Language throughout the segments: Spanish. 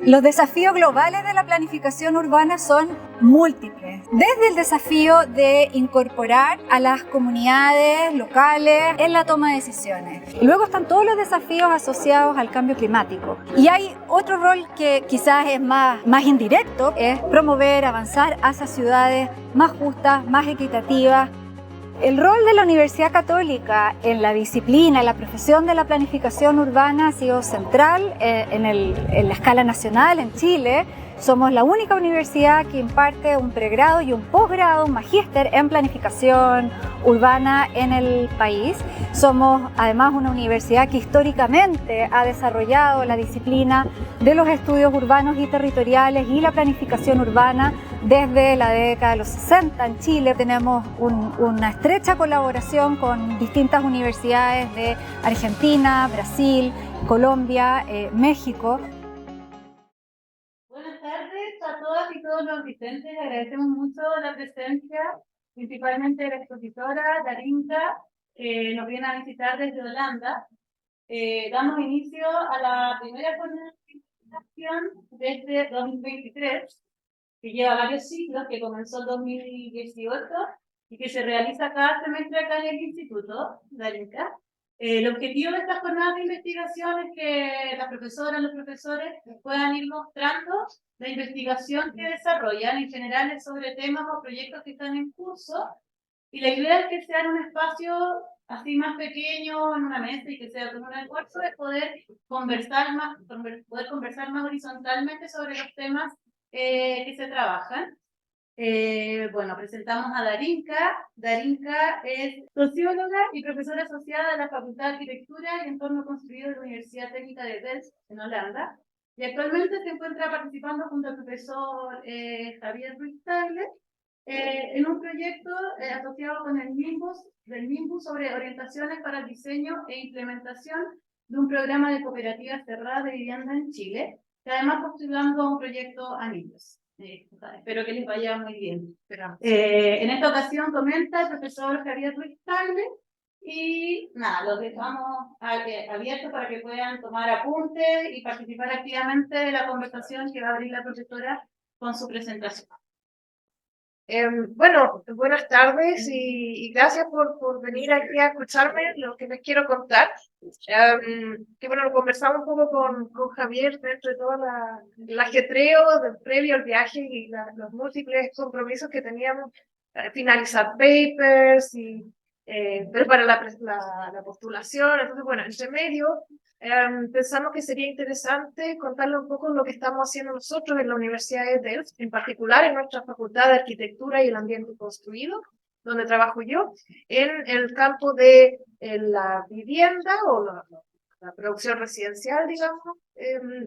Los desafíos globales de la planificación urbana son múltiples, desde el desafío de incorporar a las comunidades locales en la toma de decisiones. Luego están todos los desafíos asociados al cambio climático. Y hay otro rol que quizás es más indirecto, es promover, avanzar hacia ciudades más justas, más equitativas. El rol de la Universidad Católica en la disciplina, en la profesión de la planificación urbana ha sido central en la escala nacional en Chile. Somos la única universidad que imparte un pregrado y un posgrado, un magíster en planificación urbana en el país. Somos además una universidad que históricamente ha desarrollado la disciplina de los estudios urbanos y territoriales y la planificación urbana desde la década de los 60 en Chile. Tenemos una estrecha colaboración con distintas universidades de Argentina, Brasil, Colombia, México. Buenas tardes a todas y todos los asistentes. Agradecemos mucho la presencia, principalmente de la expositora Darinka, que nos viene a visitar desde Holanda. Damos inicio a la primera jornada de investigación de este 2023, que lleva varios ciclos, que comenzó en 2018 y que se realiza cada semestre acá en el Instituto Darinka. El objetivo de estas jornadas de investigación es que las profesoras, los profesores puedan ir mostrando la investigación que desarrollan en general sobre temas o proyectos que están en curso, y la idea es que sea en un espacio así más pequeño, en una mesa, y que sea con un esfuerzo de poder conversar más horizontalmente sobre los temas que se trabajan. Bueno, presentamos a Darinka. Darinka es socióloga y profesora asociada de la Facultad de Arquitectura y Entorno Construido de la Universidad Técnica de Delft, en Holanda, y actualmente se encuentra participando junto al profesor Javier Ruiz Tagle en un proyecto asociado con el Nimbus sobre orientaciones para el diseño e implementación de un programa de cooperativas cerradas de vivienda en Chile, y además postulando a un proyecto Anillos. Espero que les vaya muy bien. En esta ocasión comenta el profesor Javier Ruiz Tagle, y nada, los dejamos abiertos para que puedan tomar apuntes y participar activamente de la conversación que va a abrir la profesora con su presentación. Bueno, buenas tardes y gracias por venir aquí a escucharme lo que les quiero contar. Que bueno, lo conversamos un poco con Javier dentro de todo el ajetreo previo al viaje y los múltiples compromisos que teníamos, finalizar papers y preparar la postulación. Entonces, bueno, entre medio pensamos que sería interesante contarle un poco lo que estamos haciendo nosotros en la Universidad de Delft, en particular en nuestra Facultad de Arquitectura y el Ambiente Construido, donde trabajo yo, en el campo de la vivienda o la producción residencial, digamos,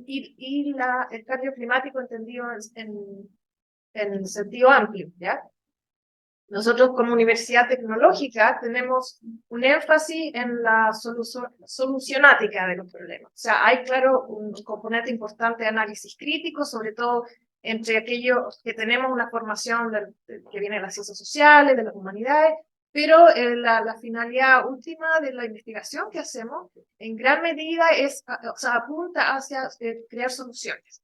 y el cambio climático entendido en sentido amplio, ¿ya? Nosotros como universidad tecnológica tenemos un énfasis en la solucionática de los problemas. O sea, hay, claro, un componente importante de análisis crítico, sobre todo entre aquellos que tenemos una formación que viene de las ciencias sociales, de las humanidades, pero la finalidad última de la investigación que hacemos en gran medida apunta hacia crear soluciones.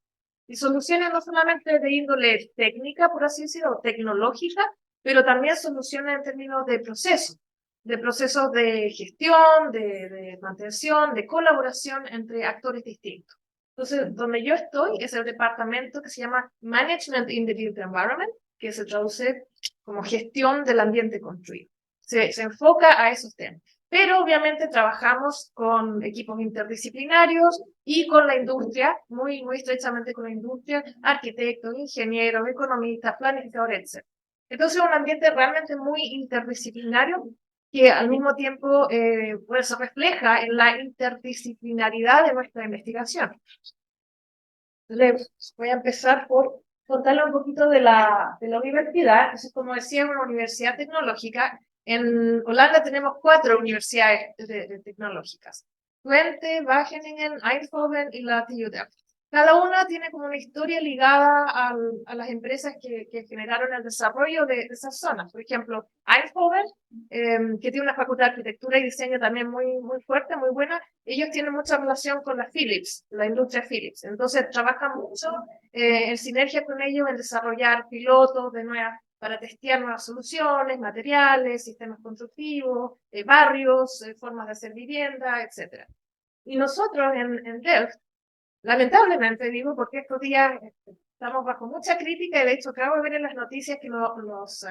Y soluciones no solamente de índole técnica, por así decirlo, o tecnológica, pero también soluciones en términos de procesos de gestión, de mantención, de colaboración entre actores distintos. Entonces, donde yo estoy es el departamento que se llama Management in the Built Environment, que se traduce como gestión del ambiente construido. Se enfoca a esos temas. Pero obviamente trabajamos con equipos interdisciplinarios y con la industria, muy estrechamente con la industria, arquitectos, ingenieros, economistas, planificadores, etc. Entonces es un ambiente realmente muy interdisciplinario que al mismo tiempo se refleja en la interdisciplinaridad de nuestra investigación. Entonces voy a empezar por contarle un poquito de la universidad. Entonces, como decía, es una universidad tecnológica. En Holanda tenemos 4 universidades tecnológicas: Twente, Wageningen, Eindhoven y la TU Delft. cada una tiene como una historia ligada a las empresas que generaron el desarrollo de esas zonas. Por ejemplo, Eindhoven, que tiene una facultad de arquitectura y diseño también muy fuerte, muy buena, ellos tienen mucha relación con la Philips, la industria Philips. Entonces trabajan mucho en sinergia con ellos en desarrollar pilotos de nuevas, para testear nuevas soluciones, materiales, sistemas constructivos, barrios, formas de hacer vivienda, etc. Y nosotros en Delft, lamentablemente digo, porque estos días estamos bajo mucha crítica y de hecho acabo de ver en las noticias que los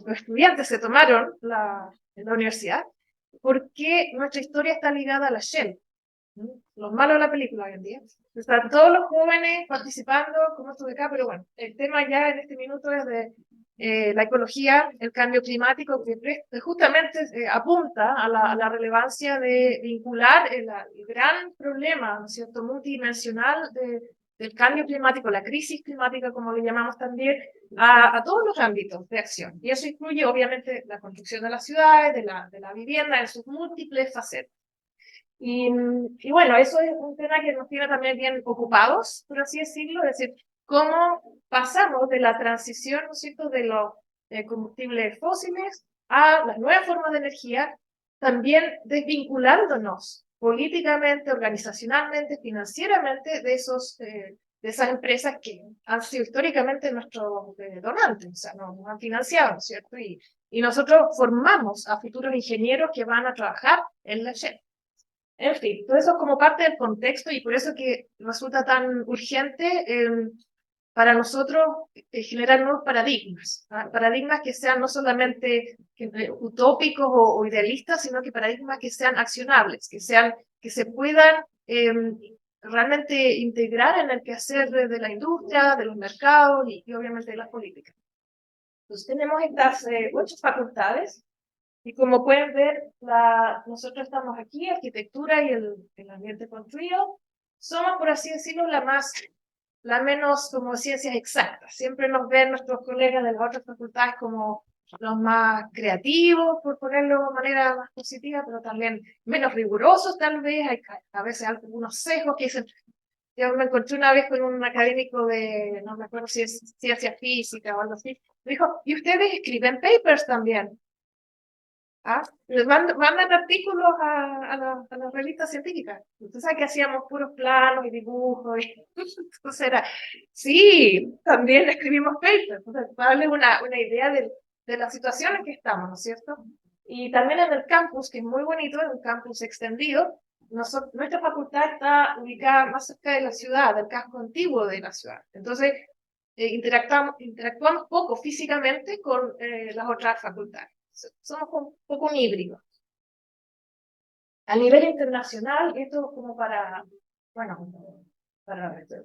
estudiantes se tomaron en la universidad porque nuestra historia está ligada a la Shell. Los malos de la película hoy en día. Están todos los jóvenes participando, como esto de acá, pero bueno, el tema ya en este minuto es de la ecología, el cambio climático, que justamente apunta a la relevancia de vincular el gran problema, ¿no es cierto?, multidimensional del cambio climático, la crisis climática, como le llamamos también, a todos los ámbitos de acción. Y eso incluye, obviamente, la construcción de las ciudades, de la vivienda, en sus múltiples facetas. Y bueno, eso es un tema que nos tiene también bien ocupados, por así decirlo, es decir, cómo pasamos de la transición, ¿no es cierto?, de los combustibles fósiles a las nuevas formas de energía, también desvinculándonos políticamente, organizacionalmente, financieramente de esas empresas que han sido históricamente nuestros donantes, o sea, nos han financiado, ¿no es cierto? Y nosotros formamos a futuros ingenieros que van a trabajar en la Shell. En fin, todo eso es como parte del contexto y por eso que resulta tan urgente para nosotros generar nuevos paradigmas, ¿ah? Paradigmas que sean no solamente utópicos o idealistas, sino que paradigmas que sean accionables, que se puedan realmente integrar en el quehacer de la industria, de los mercados y obviamente de las políticas. Entonces tenemos estas 8 facultades. Y como pueden ver, nosotros estamos aquí, arquitectura y el ambiente construido. Somos, por así decirlo, la menos como ciencias exactas. Siempre nos ven nuestros colegas de las otras facultades como los más creativos, por ponerlo de manera más positiva, pero también menos rigurosos tal vez. Hay a veces algunos sesgos que dicen. Yo me encontré una vez con un académico no me acuerdo si es ciencia física o algo así. Me dijo, ¿y ustedes escriben papers también? ¿Ah? Les mandan artículos a las revistas científicas. Entonces, que hacíamos puros planos y dibujos. Entonces era, sí, también escribimos papers. Entonces, para darles una idea de la situación en que estamos, ¿no es cierto? Y también en el campus, que es muy bonito, es un campus extendido. Nuestra facultad está ubicada más cerca de la ciudad, del casco antiguo de la ciudad. Entonces, interactuamos poco físicamente con las otras facultades. Somos un poco un híbrido. A nivel internacional, esto como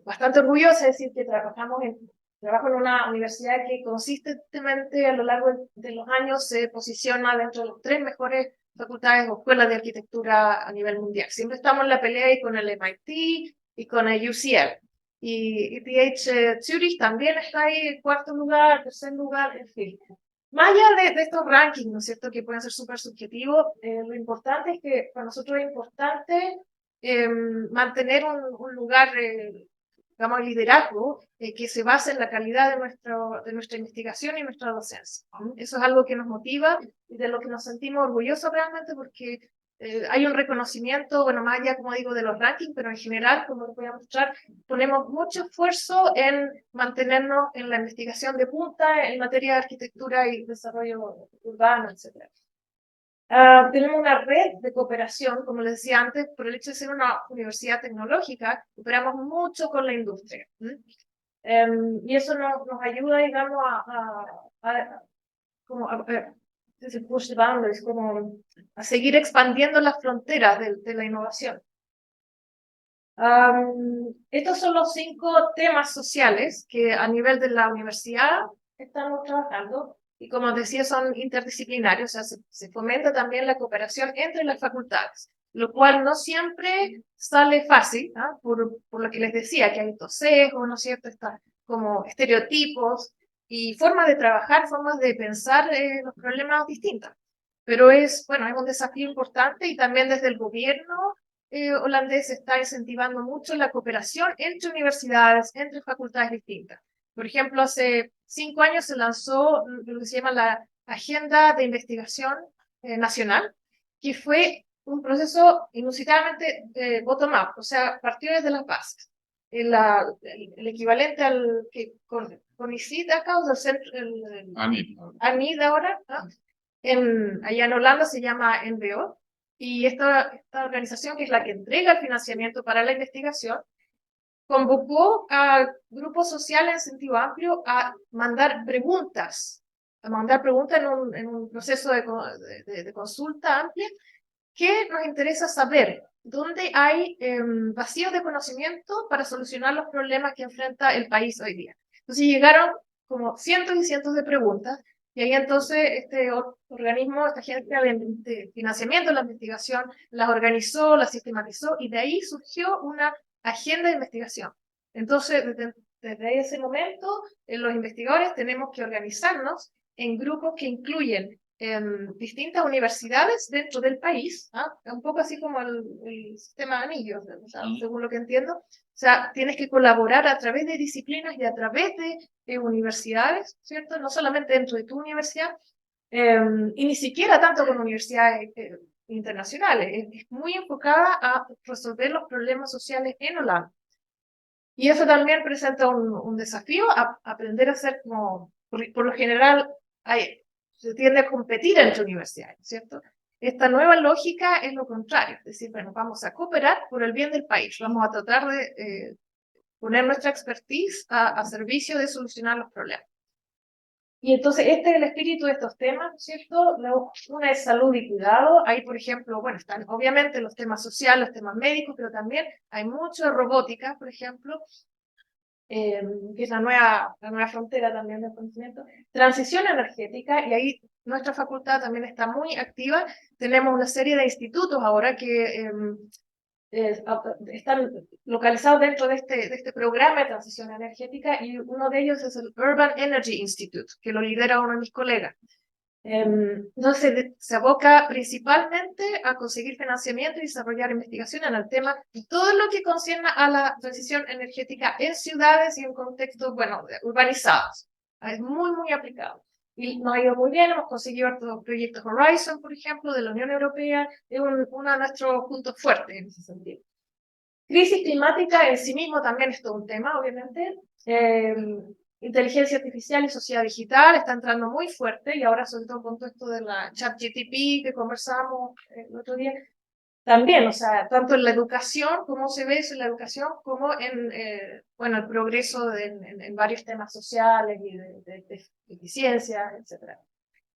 bastante orgullosa, es decir, que trabajo en una universidad que consistentemente a lo largo de los años se posiciona dentro de las 3 mejores facultades o escuelas de arquitectura a nivel mundial. Siempre estamos en la pelea y con el MIT y con el UCL. Y ETH Zurich también está ahí en 4º lugar, 3er lugar, en fin. Más allá de estos rankings, ¿no es cierto?, que pueden ser súper subjetivos, lo importante es que para nosotros es importante mantener un lugar, digamos, liderazgo que se base en la calidad de nuestra investigación y nuestra docencia. Eso es algo que nos motiva y de lo que nos sentimos orgullosos realmente porque hay un reconocimiento, bueno, más allá, como digo, de los rankings, pero en general, como les voy a mostrar, ponemos mucho esfuerzo en mantenernos en la investigación de punta en materia de arquitectura y desarrollo urbano, etc. Tenemos una red de cooperación, como les decía antes, por el hecho de ser una universidad tecnológica, cooperamos mucho con la industria. Y eso nos ayuda, digamos, a seguir expandiendo las fronteras de la innovación. Estos son los 5 temas sociales que a nivel de la universidad estamos trabajando y como decía son interdisciplinarios, o sea, se fomenta también la cooperación entre las facultades, lo cual no siempre sale fácil, ¿ah? Por lo que les decía, que hay estos sesgos, ¿no es cierto?, estas como estereotipos y formas de trabajar, formas de pensar los problemas distintas. Pero es un desafío importante y también desde el gobierno holandés está incentivando mucho la cooperación entre universidades, entre facultades distintas. Por ejemplo, hace 5 años se lanzó lo que se llama la Agenda de Investigación Nacional, que fue un proceso inusitadamente bottom-up, o sea, partió desde las bases. El equivalente al que con ICID acá, o sea, ANID ahora, ¿no? Allá en Holanda se llama NBO, y esta organización, que es la que entrega el financiamiento para la investigación, convocó a grupos sociales en sentido amplio a mandar preguntas en un proceso de consulta amplia, que nos interesa saber dónde hay vacíos de conocimiento para solucionar los problemas que enfrenta el país hoy día. Entonces llegaron como cientos y cientos de preguntas, y ahí entonces este organismo, esta agencia de financiamiento de la investigación, las organizó, las sistematizó, y de ahí surgió una agenda de investigación. Entonces, desde ese momento, los investigadores tenemos que organizarnos en grupos que incluyen distintas universidades dentro del país, un poco así como el sistema de anillos, o sea, según lo que entiendo. O sea, tienes que colaborar a través de disciplinas y a través de universidades, ¿cierto? No solamente dentro de tu universidad, y ni siquiera tanto con universidades internacionales. Es muy enfocada a resolver los problemas sociales en Holanda. Y eso también presenta un desafío, a aprender a hacer como, por lo general, se tiende a competir entre universidades, ¿cierto? Esta nueva lógica es lo contrario, es decir, bueno, vamos a cooperar por el bien del país, vamos a tratar de poner nuestra expertise a servicio de solucionar los problemas. Y entonces este es el espíritu de estos temas, ¿cierto? Una es salud y cuidado. Ahí, por ejemplo, bueno, están obviamente los temas sociales, los temas médicos, pero también hay mucho de robótica, por ejemplo, que es la nueva frontera también del conocimiento. Transición energética, y ahí nuestra facultad también está muy activa. Tenemos una serie de institutos ahora que están localizados dentro de este programa de transición energética, y uno de ellos es el Urban Energy Institute, que lo lidera uno de mis colegas. Entonces se aboca principalmente a conseguir financiamiento y desarrollar investigación en el tema y todo lo que concierne a la transición energética en ciudades y en contextos, bueno, urbanizados. Es muy, muy aplicado. Y nos ha ido muy bien, hemos conseguido otros proyectos Horizon, por ejemplo, de la Unión Europea, es uno de nuestros puntos fuertes en ese sentido. Crisis climática en sí mismo también es todo un tema, obviamente. Inteligencia artificial y sociedad digital está entrando muy fuerte, y ahora sobre todo con todo esto de la ChatGPT que conversamos el otro día, también, o sea, tanto en la educación, cómo se ve eso en la educación, como en, bueno, el progreso en varios temas sociales y de eficiencia, etc.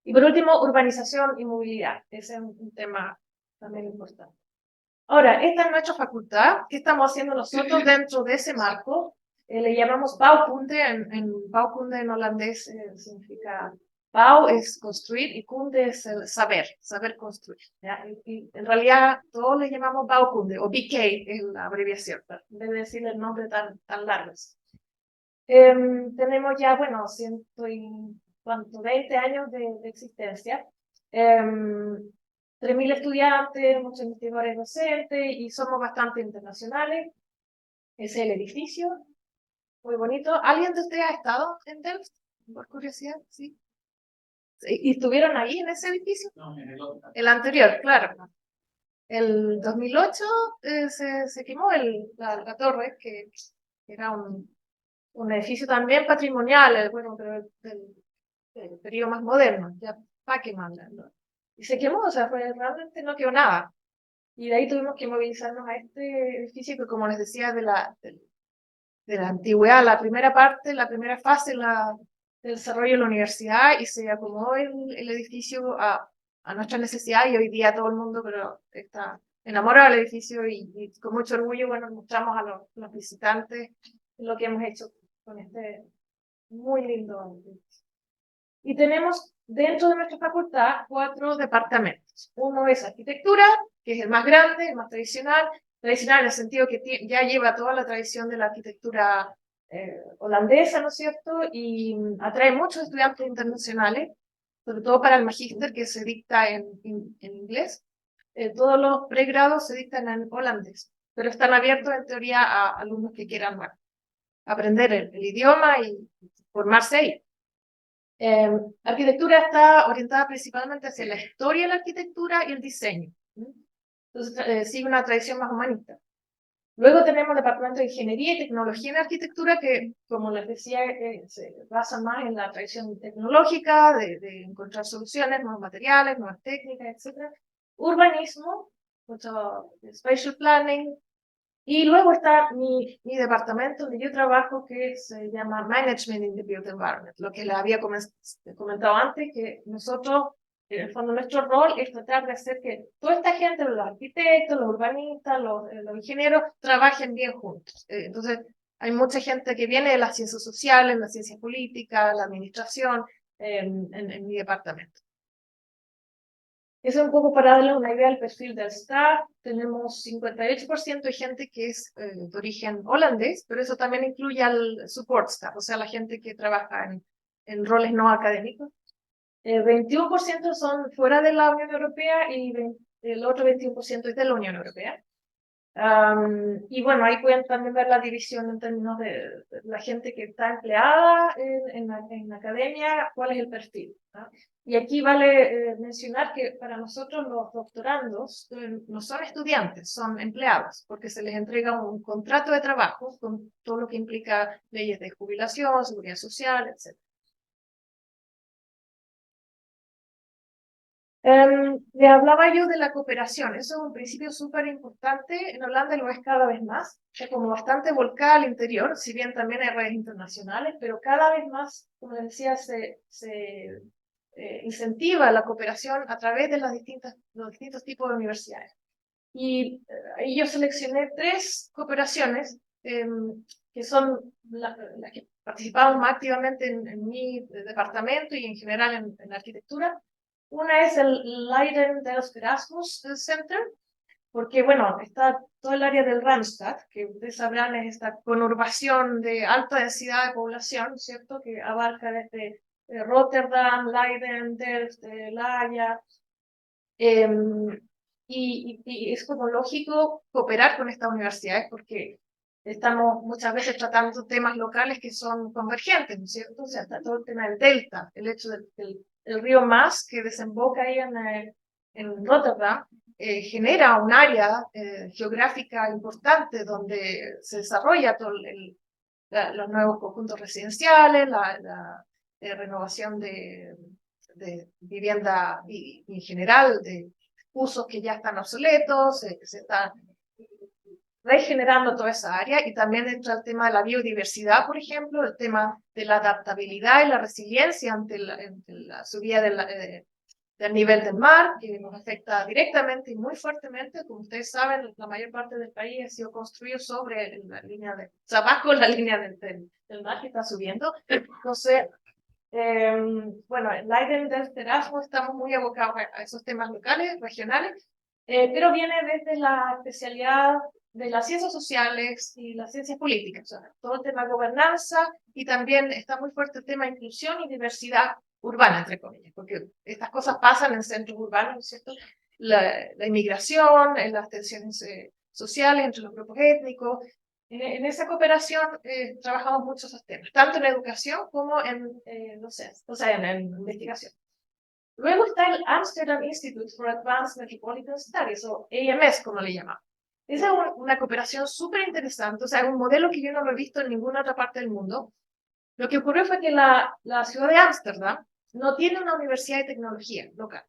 Y por último, urbanización y movilidad. Ese es un tema también importante. Ahora, esta es nuestra facultad. ¿Qué estamos haciendo nosotros dentro de ese marco? Le llamamos bouwkunde. Bouwkunde en holandés significa bouw es construir y kunde es el saber construir. ¿Ya? Y en realidad todos le llamamos bouwkunde, o BK es la abreviación, en vez de decirle el nombre tan largo. Tenemos ya, bueno, 20 años de existencia. 3.000 estudiantes, muchos investigadores docentes, y somos bastante internacionales. Ese es el edificio, muy bonito. ¿Alguien de ustedes ha estado en Delft? Por curiosidad, ¿sí? ¿Y estuvieron ahí en ese edificio? No, en el otro. El anterior, claro. El 2008 se quemó la torre, que era un edificio también patrimonial, bueno, pero del periodo más moderno, ya Pakeman, ¿no? Y se quemó, o sea, realmente no quedó nada. Y de ahí tuvimos que movilizarnos a este edificio que, como les decía, de la antigüedad, la primera parte, la primera fase del desarrollo de la universidad, y se acomodó el edificio a nuestra necesidad, y hoy día todo el mundo está enamorado del edificio, y con mucho orgullo, bueno, mostramos a los visitantes lo que hemos hecho con este muy lindo edificio. Y tenemos dentro de nuestra facultad 4 departamentos. Uno es arquitectura, que es el más grande, el más tradicional en el sentido que ya lleva toda la tradición de la arquitectura holandesa, ¿no es cierto? Y atrae muchos estudiantes internacionales, sobre todo para el magíster que se dicta en inglés. todos los pregrados se dictan en holandés, pero están abiertos en teoría a alumnos que quieran, bueno, aprender el idioma y formarse ahí. Arquitectura está orientada principalmente hacia la historia de la arquitectura y el diseño. Entonces sigue una tradición más humanista. Luego tenemos el departamento de Ingeniería y Tecnología en Arquitectura, que, como les decía, se basa más en la tradición tecnológica, de encontrar soluciones, nuevos materiales, nuevas técnicas, etc. Urbanismo, mucho spatial planning. Y luego está mi departamento donde yo trabajo, que se llama Management in the Built Environment. Lo que les había comentado antes, que nosotros, en el fondo, nuestro rol es tratar de hacer que toda esta gente, los arquitectos, los urbanistas, los ingenieros, trabajen bien juntos. Entonces, hay mucha gente que viene de las ciencias sociales, las ciencias políticas, la administración, en mi departamento. Eso es un poco para darles una idea del perfil del staff. Tenemos 58% de gente que es de origen holandés, pero eso también incluye al support staff, o sea, la gente que trabaja en roles no académicos. 21% son fuera de la Unión Europea y el otro 21% es de la Unión Europea. Y bueno, ahí pueden también ver la división en términos de la gente que está empleada en academia, cuál es el perfil, ¿no? Y aquí vale mencionar que para nosotros los doctorandos no son estudiantes, son empleados, porque se les entrega un contrato de trabajo con todo lo que implica leyes de jubilación, seguridad social, etc. Les hablaba yo de la cooperación, eso es un principio súper importante, en Holanda lo es cada vez más, es como bastante volcada al interior, si bien también hay redes internacionales, pero cada vez más, como les decía, se incentiva la cooperación a través de los distintos tipos de universidades. Y ahí yo seleccioné 3 cooperaciones que son las que participamos más activamente en mi departamento y en general en arquitectura. Una es el Leiden Delft Erasmus Center, porque, bueno, está todo el área del Randstad, que ustedes sabrán es esta conurbación de alta densidad de población, ¿cierto? Que abarca desde Rotterdam, Leiden, Delft, La Haya. Y es como lógico cooperar con estas universidades porque estamos muchas veces tratando temas locales que son convergentes, ¿no es cierto? O sea, está todo el tema del delta, el hecho del río Maas que desemboca ahí en Rotterdam, genera un área geográfica importante donde se desarrolla todo los nuevos conjuntos residenciales, la renovación de vivienda y en general de usos que ya están obsoletos, que se están regenerando toda esa área, y también entra el tema de la biodiversidad, por ejemplo, el tema de la adaptabilidad y la resiliencia ante la subida del nivel del mar, que nos afecta directamente y muy fuertemente. Como ustedes saben, la mayor parte del país ha sido construido sobre la línea o sea, bajo la línea del mar que está subiendo. Entonces, bueno, en Leiden Delft Erasmus estamos muy abocados a esos temas locales, regionales, pero viene desde la especialidad de las ciencias sociales y las ciencias políticas, o sea, todo el tema de gobernanza, y también está muy fuerte el tema de inclusión y diversidad urbana, entre comillas, porque estas cosas pasan en centros urbanos, ¿no es cierto? La inmigración, las tensiones sociales entre los grupos étnicos. En esa cooperación trabajamos muchos esos temas, tanto en educación como no sé, o sea, en investigación. Luego está el Amsterdam Institute for Advanced Metropolitan Studies, o AMS, como le llamamos. Esa es una cooperación súper interesante, o sea, un modelo que yo no lo he visto en ninguna otra parte del mundo. Lo que ocurrió fue que la ciudad de Ámsterdam no tiene una universidad de tecnología local.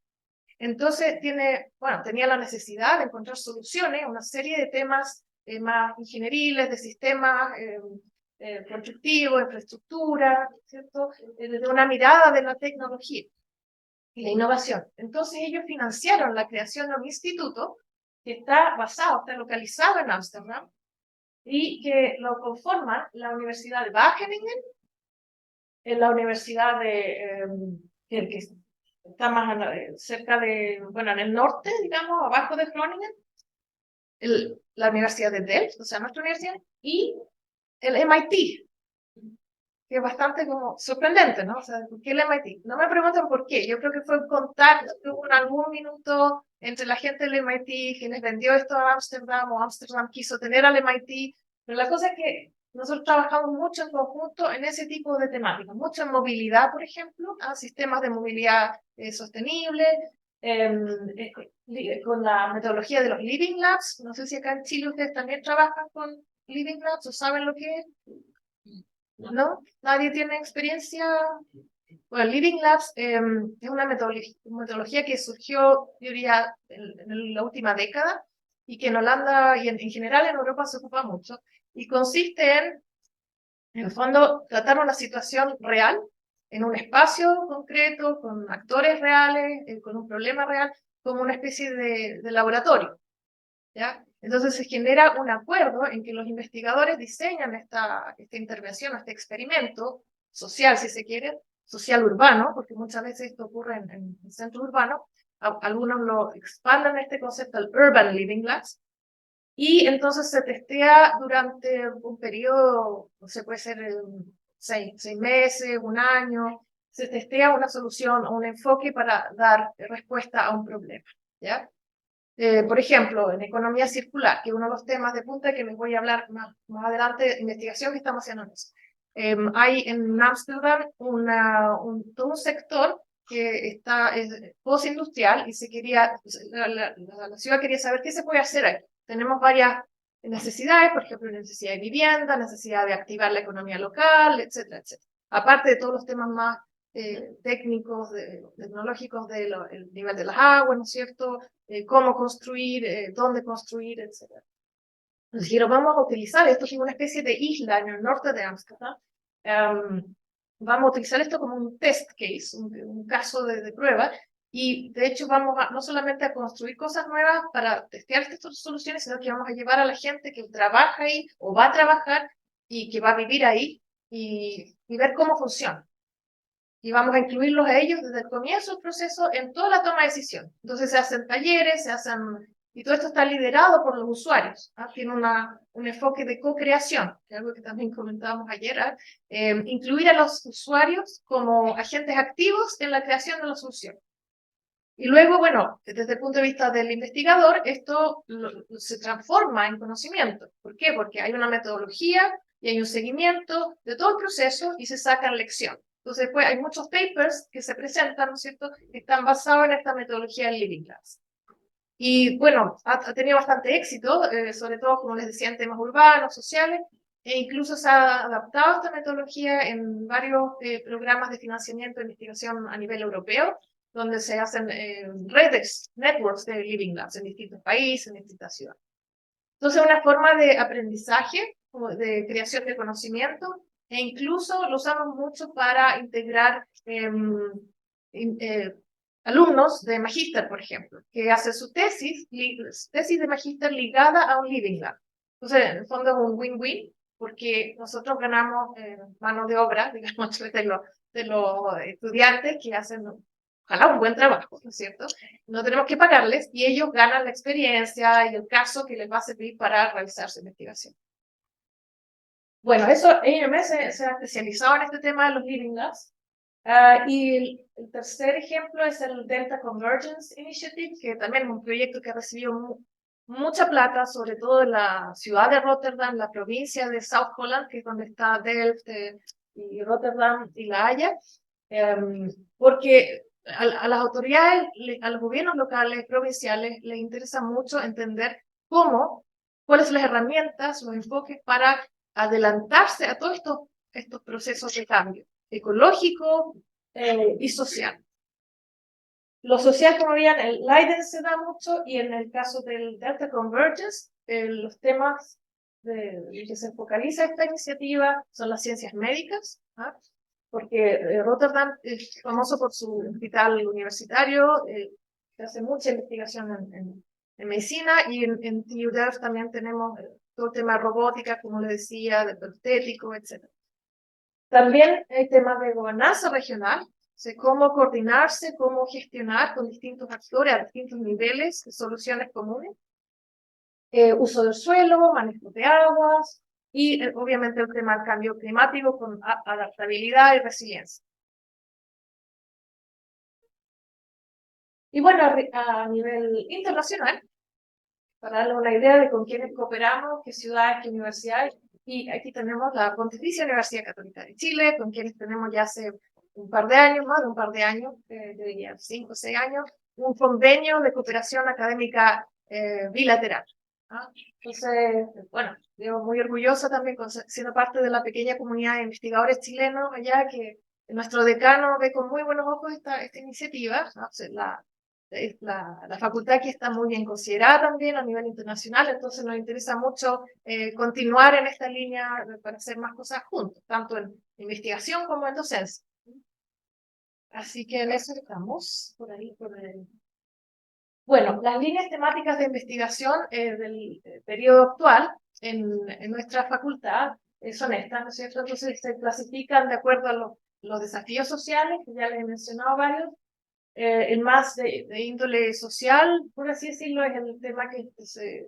Entonces tenía la necesidad de encontrar soluciones a una serie de temas más ingenieriles, de sistemas constructivos, infraestructura, ¿cierto? Desde una mirada de la tecnología y la innovación. Entonces ellos financiaron la creación de un instituto que está localizado en Ámsterdam y que lo conforman la Universidad de Wageningen, la Universidad que está más cerca bueno, en el norte, digamos, abajo de Groningen, la Universidad de Delft, o sea, nuestra universidad, y el MIT, que es bastante como sorprendente, ¿no? O sea, ¿por qué el MIT? No me preguntan por qué, yo creo que fue un contacto que hubo en algún minuto entre la gente del MIT que les vendió esto a Ámsterdam o Ámsterdam quiso tener al MIT, pero la cosa es que nosotros trabajamos mucho en conjunto en ese tipo de temáticas, mucho en movilidad, por ejemplo, sistemas de movilidad sostenible, con la metodología de los Living Labs. No sé si acá en Chile ustedes también trabajan con Living Labs o saben lo que es. ¿No? ¿Nadie tiene experiencia? Bueno, Living Labs es una metodología que surgió, yo diría, en la última década y que en Holanda y en general en Europa se ocupa mucho. Y consiste en el fondo, tratar una situación real en un espacio concreto, con actores reales, con un problema real, como una especie de laboratorio. ¿Ya? Entonces se genera un acuerdo en que los investigadores diseñan esta intervención, este experimento social, si se quiere, social urbano, porque muchas veces esto ocurre en el centro urbano. Algunos lo expanden este concepto al Urban Living Labs, y entonces se testea durante un periodo, no sé, puede ser 6 meses, un año, se testea una solución o un enfoque para dar respuesta a un problema, ¿ya? Por ejemplo, en economía circular, que es uno de los temas de punta que les voy a hablar más adelante, investigación que estamos haciendo en eso. Hay en Ámsterdam todo un sector que está postindustrial y la ciudad quería saber qué se puede hacer ahí. Tenemos varias necesidades, por ejemplo, necesidad de vivienda, necesidad de activar la economía local, etcétera, etcétera. Aparte de todos los temas más técnicos, tecnológicos del nivel de las aguas, ¿no es cierto? Cómo construir, dónde construir, etc. Entonces, si lo vamos a utilizar, esto es una especie de isla en el norte de Ámsterdam, vamos a utilizar esto como un test case, un caso de prueba, y de hecho vamos no solamente a construir cosas nuevas para testear estas soluciones, sino que vamos a llevar a la gente que trabaja ahí o va a trabajar y que va a vivir ahí y ver cómo funciona. Y vamos a incluirlos a ellos desde el comienzo del proceso en toda la toma de decisión. Entonces se hacen talleres, y todo esto está liderado por los usuarios. Tiene un enfoque de co-creación, que es algo que también comentábamos ayer. Incluir a los usuarios como agentes activos en la creación de la solución. Y luego, bueno, desde el punto de vista del investigador, esto se transforma en conocimiento. ¿Por qué? Porque hay una metodología y hay un seguimiento de todo el proceso y se sacan lecciones. Entonces, pues, hay muchos papers que se presentan, ¿no es cierto?, que están basados en esta metodología del Living Labs. Y bueno, ha tenido bastante éxito, sobre todo, como les decía, en temas urbanos, sociales, e incluso se ha adaptado esta metodología en varios programas de financiamiento de investigación a nivel europeo, donde se hacen redes, networks de Living Labs en distintos países, en distintas ciudades. Entonces, una forma de aprendizaje, de creación de conocimiento, e incluso lo usamos mucho para integrar alumnos de magíster, por ejemplo, que hacen su tesis de magíster ligada a un Living Lab. Entonces, en el fondo es un win-win, porque nosotros ganamos mano de obra, digamos, de los estudiantes que hacen, ojalá, un buen trabajo, ¿no es cierto? No tenemos que pagarles y ellos ganan la experiencia y el caso que les va a servir para realizar su investigación. Bueno, AMS se ha especializado en este tema de los Living Labs. Y el tercer ejemplo es el Delta Convergence Initiative, que también es un proyecto que ha recibido mucha plata, sobre todo en la ciudad de Rotterdam, la provincia de South Holland, que es donde está Delft y Rotterdam y La Haya, porque a las autoridades, a los gobiernos locales, provinciales, les interesa mucho entender cuáles son las herramientas, los enfoques para adelantarse a todos estos procesos de cambio ecológico y social. Lo social, como veían, el Leiden se da mucho, y en el caso del Delta Convergence, los temas que se focaliza esta iniciativa son las ciencias médicas, porque Rotterdam es famoso por su hospital universitario, que hace mucha investigación en medicina, y en TU Delft también tenemos todo el tema de robótica, como les decía, de prostético, etc. También hay temas de gobernanza regional, cómo coordinarse, cómo gestionar con distintos actores a distintos niveles de soluciones comunes. Uso del suelo, manejo de aguas y obviamente el tema del cambio climático con adaptabilidad y resiliencia. Y bueno, a nivel internacional, para darle una idea de con quiénes cooperamos, qué ciudades, qué universidades, y aquí tenemos la Pontificia Universidad Católica de Chile, con quienes tenemos ya hace un par de años, más de un par de años, yo diría 5 o 6 años, un convenio de cooperación académica bilateral. ¿Ah? Entonces, bueno, yo muy orgullosa también siendo parte de la pequeña comunidad de investigadores chilenos allá, que nuestro decano ve con muy buenos ojos esta iniciativa, ¿no? O sea, la facultad aquí está muy bien considerada también a nivel internacional, entonces nos interesa mucho continuar en esta línea para hacer más cosas juntos, tanto en investigación como en docencia. Así que en eso estamos, por ahí, por ahí. Bueno, las líneas temáticas de investigación del periodo actual en nuestra facultad son estas, ¿no es cierto? Entonces se clasifican de acuerdo a los desafíos sociales, que ya les he mencionado varios. El más de índole social, por así decirlo, es el tema que se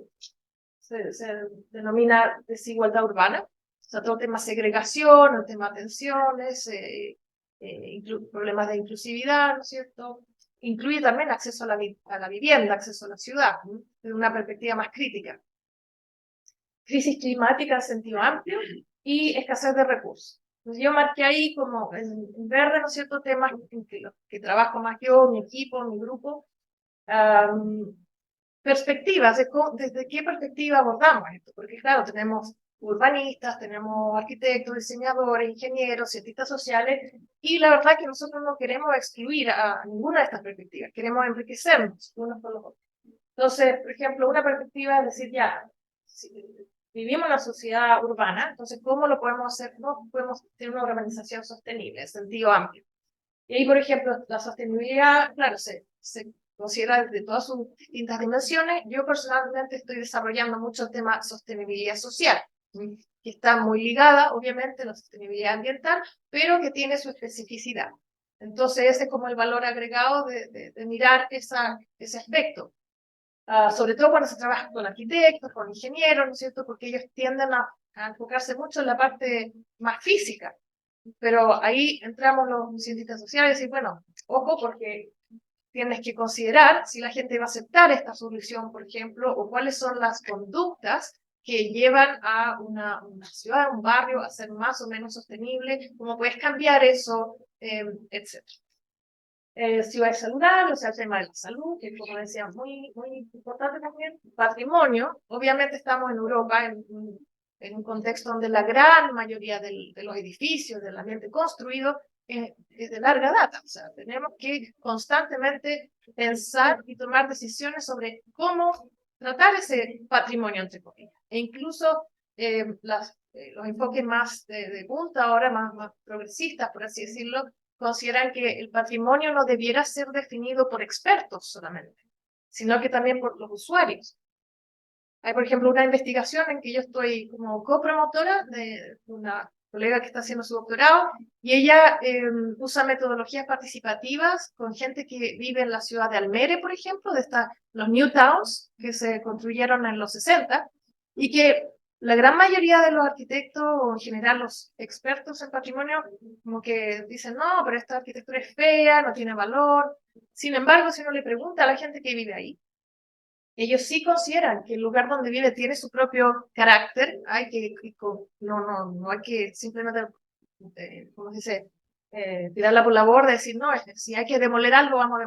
denomina desigualdad urbana. O sea, todo el tema segregación, el tema tensiones, problemas de inclusividad, ¿no es cierto? Incluye también acceso a la vivienda, acceso a la ciudad, ¿no? Desde una perspectiva más crítica. Crisis climática en sentido amplio y escasez de recursos. Entonces yo marqué ahí como en verde, ¿no es cierto?, temas en que trabajo más yo, mi equipo, mi grupo. Perspectivas, desde qué perspectiva abordamos esto, porque claro, tenemos urbanistas, tenemos arquitectos, diseñadores, ingenieros, cientistas sociales, y la verdad que nosotros no queremos excluir a ninguna de estas perspectivas, queremos enriquecernos unos con los otros. Entonces, por ejemplo, una perspectiva es decir, ya, si vivimos en una sociedad urbana, entonces, ¿cómo lo podemos hacer? ¿Cómo podemos tener una urbanización sostenible, en sentido amplio? Y ahí, por ejemplo, la sostenibilidad, claro, se considera de todas sus distintas dimensiones. Yo personalmente estoy desarrollando mucho el tema sostenibilidad social, que está muy ligada, obviamente, a la sostenibilidad ambiental, pero que tiene su especificidad. Entonces, ese es como el valor agregado de mirar ese aspecto. Sobre todo cuando se trabaja con arquitectos, con ingenieros, ¿no es cierto? Porque ellos tienden a enfocarse mucho en la parte más física. Pero ahí entramos los cientistas sociales y bueno, ojo, porque tienes que considerar si la gente va a aceptar esta solución, por ejemplo, o cuáles son las conductas que llevan a una ciudad, un barrio a ser más o menos sostenible, cómo puedes cambiar eso, etc. Ciudades saludables, o sea, el tema de la salud, que como decía, muy, muy importante también. Patrimonio, obviamente estamos en Europa, en un contexto donde la gran mayoría de los edificios, del ambiente construido, es de larga data. O sea, tenemos que constantemente pensar y tomar decisiones sobre cómo tratar ese patrimonio, entre comillas. E incluso los enfoques más de punta ahora, más progresistas, por así decirlo, consideran que el patrimonio no debiera ser definido por expertos solamente, sino que también por los usuarios. Hay, por ejemplo, una investigación en que yo estoy como copromotora de una colega que está haciendo su doctorado y ella usa metodologías participativas con gente que vive en la ciudad de Almere, por ejemplo, de los New Towns que se construyeron en los 60 y que la gran mayoría de los arquitectos o en general los expertos en patrimonio como que dicen, no, pero esta arquitectura es fea, no tiene valor. Sin embargo, si uno le pregunta a la gente que vive ahí, ellos sí consideran que el lugar donde vive tiene su propio carácter, no hay que simplemente, ¿cómo se dice? Tirarla por la borda y decir, no, si hay que demoler algo, vamos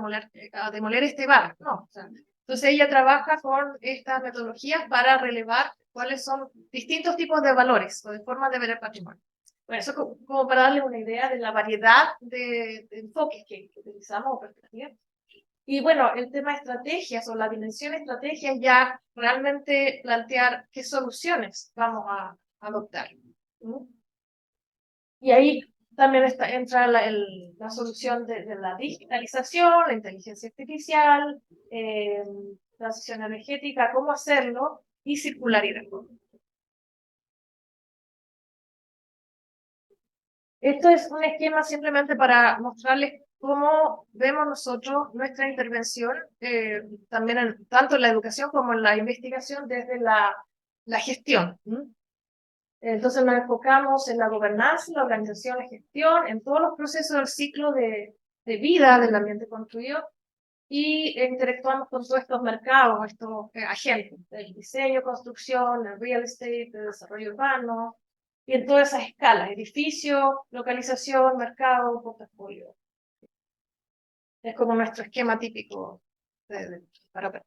a demoler este bar. No, o sea, entonces ella trabaja con estas metodologías para relevar cuáles son distintos tipos de valores o de formas de ver el patrimonio. Bueno, eso como para darles una idea de la variedad de enfoques que utilizamos o perspectivas. Y bueno, el tema de estrategias o la dimensión estrategia es ya realmente plantear qué soluciones vamos a adoptar. Y ahí también entra la solución de la digitalización, la inteligencia artificial, transición energética, cómo hacerlo y circularidad. Esto es un esquema simplemente para mostrarles cómo vemos nosotros nuestra intervención, también tanto en la educación como en la investigación desde la gestión. Entonces nos enfocamos en la gobernanza, la organización, la gestión, en todos los procesos del ciclo de vida del ambiente construido, y interactuamos con todos estos mercados, estos agentes, el diseño, construcción, el real estate, el desarrollo urbano, y en todas esas escalas, edificio, localización, mercado, portafolio. Es como nuestro esquema típico para operar.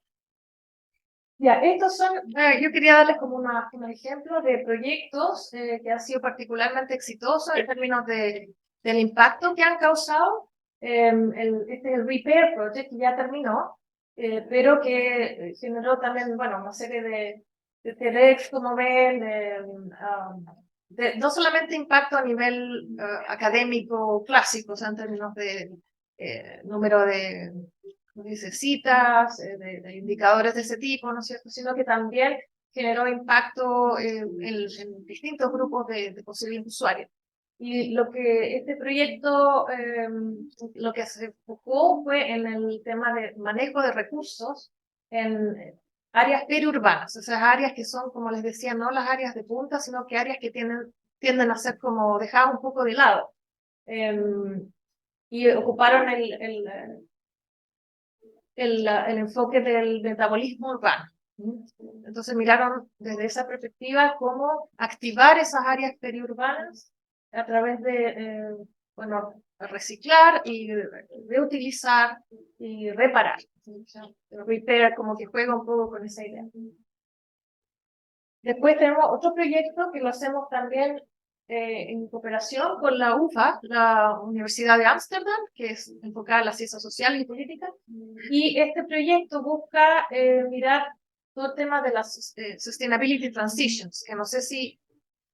Ya, estos son, yo quería darles como un ejemplo de proyectos que han sido particularmente exitosos en términos del impacto que han causado. Este es el Repair Project, que ya terminó, pero que generó también, bueno, una serie de TEDx, como ven, no solamente impacto a nivel académico clásico, o sea, en términos de número de dice, citas, de indicadores de ese tipo, ¿no es cierto? Sino que también generó impacto en distintos grupos de posibles usuarios. Y lo que este proyecto, lo que se enfocó fue en el tema de manejo de recursos en áreas periurbanas, o sea, áreas que son, como les decía, no las áreas de punta, sino que áreas que tienden a ser como dejadas un poco de lado. Y ocuparon el enfoque del metabolismo urbano. Entonces miraron desde esa perspectiva cómo activar esas áreas periurbanas a través de, bueno, reciclar y reutilizar y reparar. El repair como que juega un poco con esa idea. Después tenemos otro proyecto que lo hacemos también en cooperación con la UvA, la Universidad de Ámsterdam, que es enfocada en las ciencias sociales y políticas. Y este proyecto busca mirar todo el tema de las Sustainability Transitions, que no sé si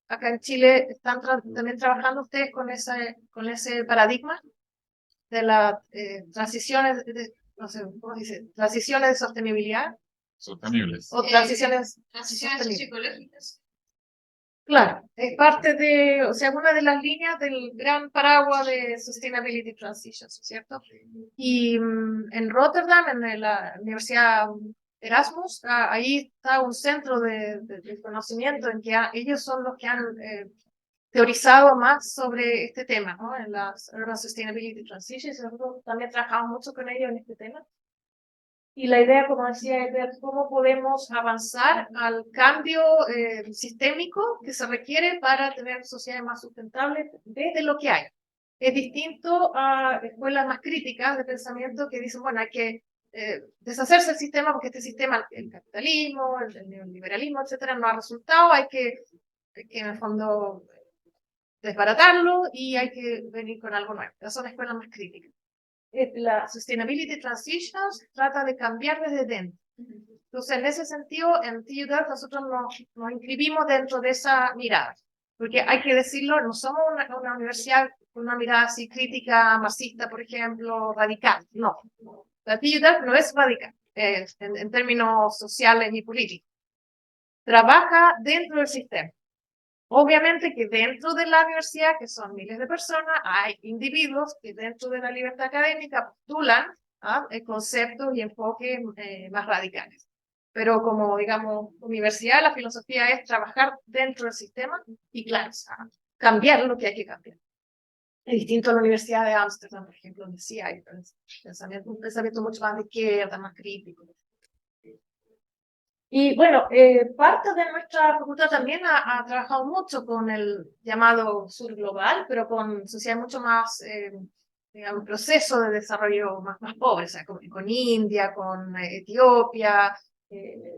acá en Chile están también trabajando ustedes con ese paradigma de las transiciones, no sé, ¿cómo dice? Transiciones de sostenibilidad. Sostenibles. O transiciones psicológicas. Claro, es parte de, o sea, una de las líneas del gran paraguas de Sustainability Transitions, ¿cierto? Y en Rotterdam, en la Universidad Erasmus, ahí está un centro de conocimiento en que ellos son los que han teorizado más sobre este tema, ¿no? En las Urban Sustainability Transitions, nosotros también trabajamos mucho con ellos en este tema. Y la idea, como decía, es ver cómo podemos avanzar al cambio sistémico que se requiere para tener sociedades más sustentables desde lo que hay. Es distinto a escuelas más críticas de pensamiento que dicen, bueno, hay que deshacerse del sistema porque este sistema, el capitalismo, el neoliberalismo, etcétera, no ha resultado, hay que en el fondo desbaratarlo y hay que venir con algo nuevo. Esas son escuelas más críticas. La Sustainability Transitions trata de cambiar desde dentro. Entonces, en ese sentido, en TUDAT nosotros nos inscribimos dentro de esa mirada, porque hay que decirlo, no somos una universidad con una mirada así crítica, marxista, por ejemplo, radical, no. La TUDAT no es radical en términos sociales y políticos. Trabaja dentro del sistema. Obviamente que dentro de la universidad, que son miles de personas, hay individuos que dentro de la libertad académica postulan conceptos y enfoques más radicales. Pero como, digamos, universidad, la filosofía es trabajar dentro del sistema y, claro, cambiar lo que hay que cambiar. Es distinto a la Universidad de Ámsterdam, por ejemplo, donde sí hay un pensamiento mucho más de izquierda, más crítico. Y bueno, parte de nuestra facultad también ha trabajado mucho con el llamado sur global, pero con sociedades mucho más, digamos, proceso de desarrollo más pobre, o sea, con India, con Etiopía,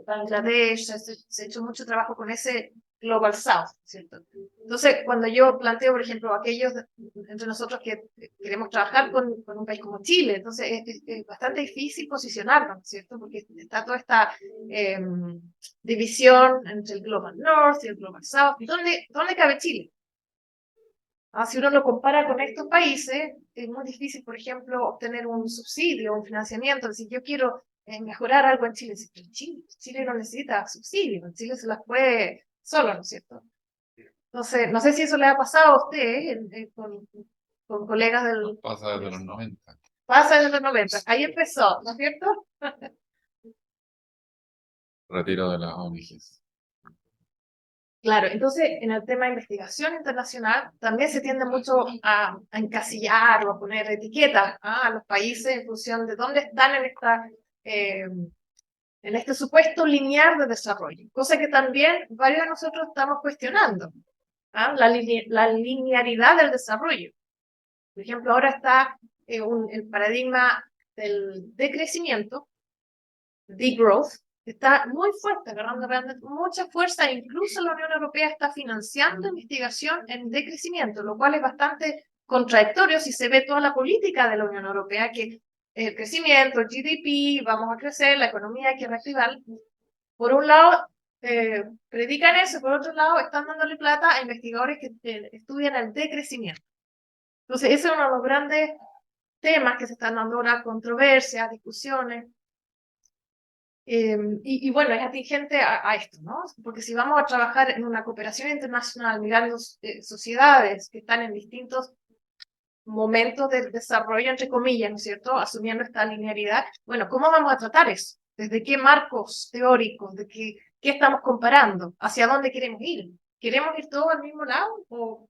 Bangladesh, se ha hecho mucho trabajo con ese Global South, ¿cierto? Entonces, cuando yo planteo, por ejemplo, aquellos entre nosotros que queremos trabajar con un país como Chile, entonces es bastante difícil posicionarnos, ¿cierto? Porque está toda esta división entre el Global North y el Global South. ¿Dónde cabe Chile? Si uno lo compara con estos países, es muy difícil, por ejemplo, obtener un subsidio, un financiamiento. Es decir, yo quiero mejorar algo en Chile. Chile no necesita subsidio, en Chile se las puede solo, ¿no es cierto? Entonces, no sé si eso le ha pasado a usted con colegas del... Pasa desde los 90. Pasa desde los 90. Ahí empezó, ¿no es cierto? Retiro de las ONGs. Claro, entonces en el tema de investigación internacional también se tiende mucho a encasillar o a poner etiquetas a los países en función de dónde están en este supuesto lineal de desarrollo, cosa que también varios de nosotros estamos cuestionando, la linearidad del desarrollo. Por ejemplo, ahora está el paradigma del decrecimiento, degrowth, está muy fuerte, agarrando realmente mucha fuerza, e incluso la Unión Europea está financiando investigación en decrecimiento, lo cual es bastante contradictorio si se ve toda la política de la Unión Europea, que el crecimiento, el GDP, vamos a crecer, la economía hay que reactivar. Por un lado, predican eso, por otro lado, están dándole plata a investigadores que estudian el decrecimiento. Entonces, ese es uno de los grandes temas que se están dando ahora, controversias, discusiones. Y bueno, es atingente a esto, ¿no? Porque si vamos a trabajar en una cooperación internacional, mirando sociedades que están en distintos momentos del desarrollo, entre comillas, ¿no es cierto? Asumiendo esta linearidad, bueno, ¿cómo vamos a tratar eso? ¿Desde qué marcos teóricos? ¿De qué estamos comparando? ¿Hacia dónde queremos ir? ¿Queremos ir todos al mismo lado?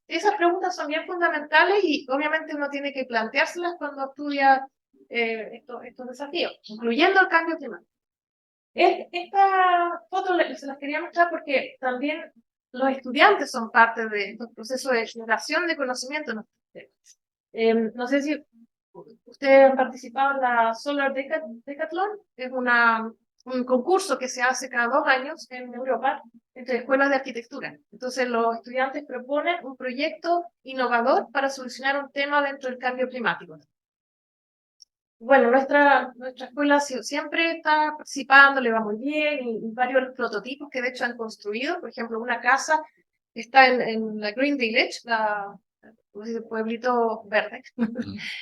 Esas preguntas son bien fundamentales y obviamente uno tiene que planteárselas cuando estudia estos desafíos, incluyendo el cambio climático. Esta foto se las quería mostrar porque también los estudiantes son parte de estos procesos de generación de conocimiento. No sé si ustedes han participado en la Solar Decathlon, es un concurso que se hace cada 2 años en Europa entre escuelas de arquitectura. Entonces los estudiantes proponen un proyecto innovador para solucionar un tema dentro del cambio climático. Bueno, nuestra escuela siempre está participando, le va muy bien, y varios prototipos que de hecho han construido, por ejemplo, una casa está en la Green Village, el pueblito verde,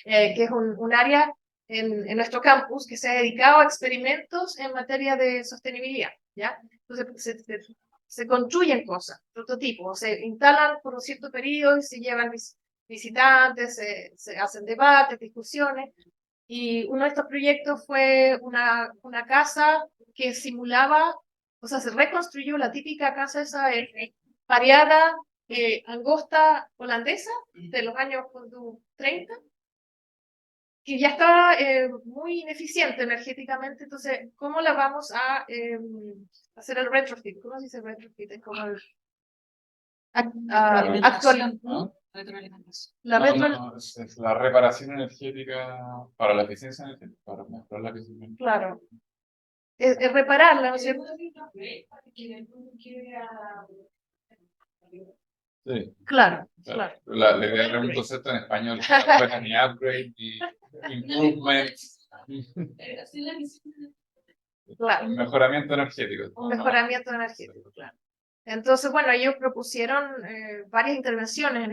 que es un área en nuestro campus que se ha dedicado a experimentos en materia de sostenibilidad, ¿ya? Entonces se construyen cosas, prototipos, se instalan por un cierto periodo y se llevan visitantes, se hacen debates, discusiones. Y uno de estos proyectos fue una casa que simulaba, o sea, se reconstruyó la típica casa esa pareada, angosta holandesa de los años 30, que ya estaba muy ineficiente energéticamente. Entonces, ¿cómo la vamos a hacer el retrofit? ¿Cómo se dice retrofit? Es como el actual. ¿No? Es la reparación energética para la eficiencia energética, para mejorar la eficiencia. Claro. Es repararla, ¿no es cierto? Sí. Claro. La idea era un concepto en español, ni upgrade, ni improvement. Claro. Mejoramiento energético. Mejoramiento energético, claro. Entonces, bueno, ellos propusieron varias intervenciones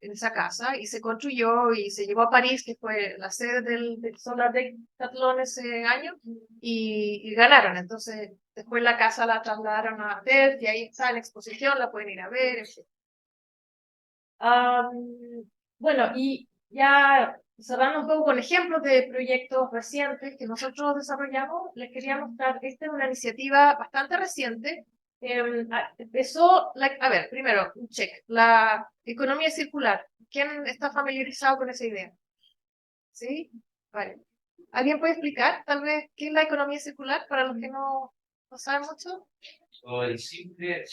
en esa casa y se construyó y se llevó a París, que fue la sede del Solar Decathlon ese año, y ganaron. Entonces, después la casa la trasladaron a Delft y ahí está en exposición, la pueden ir a ver, en fin. Bueno, y ya cerrando un poco con ejemplos de proyectos recientes que nosotros desarrollamos, les quería mostrar, esta es una iniciativa bastante reciente. Empezó, a ver, primero, un check, la economía circular. ¿Quién está familiarizado con esa idea? ¿Sí? Vale. ¿Alguien puede explicar, tal vez, qué es la economía circular para los que no saben mucho? El simple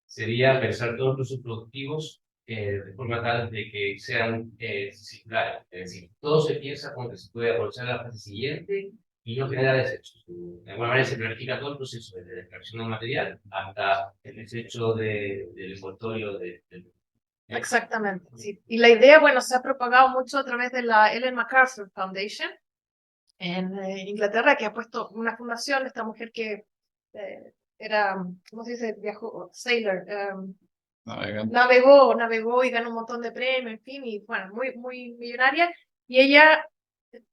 sería pensar todos los procesos productivos de forma tal de que sean circulares. Es decir, todo se piensa como que se puede aprovechar la fase siguiente y no genera desechos. De alguna manera se planifica todo el proceso, desde la extracción del material hasta el desecho del envoltorio del. Exactamente, sí. Y la idea, bueno, se ha propagado mucho a través de la Ellen MacArthur Foundation en Inglaterra, que ha puesto una fundación, esta mujer que era, ¿cómo se dice? Viajó, sailor, navegó y ganó un montón de premios, en fin, y bueno, muy millonaria. Y ella,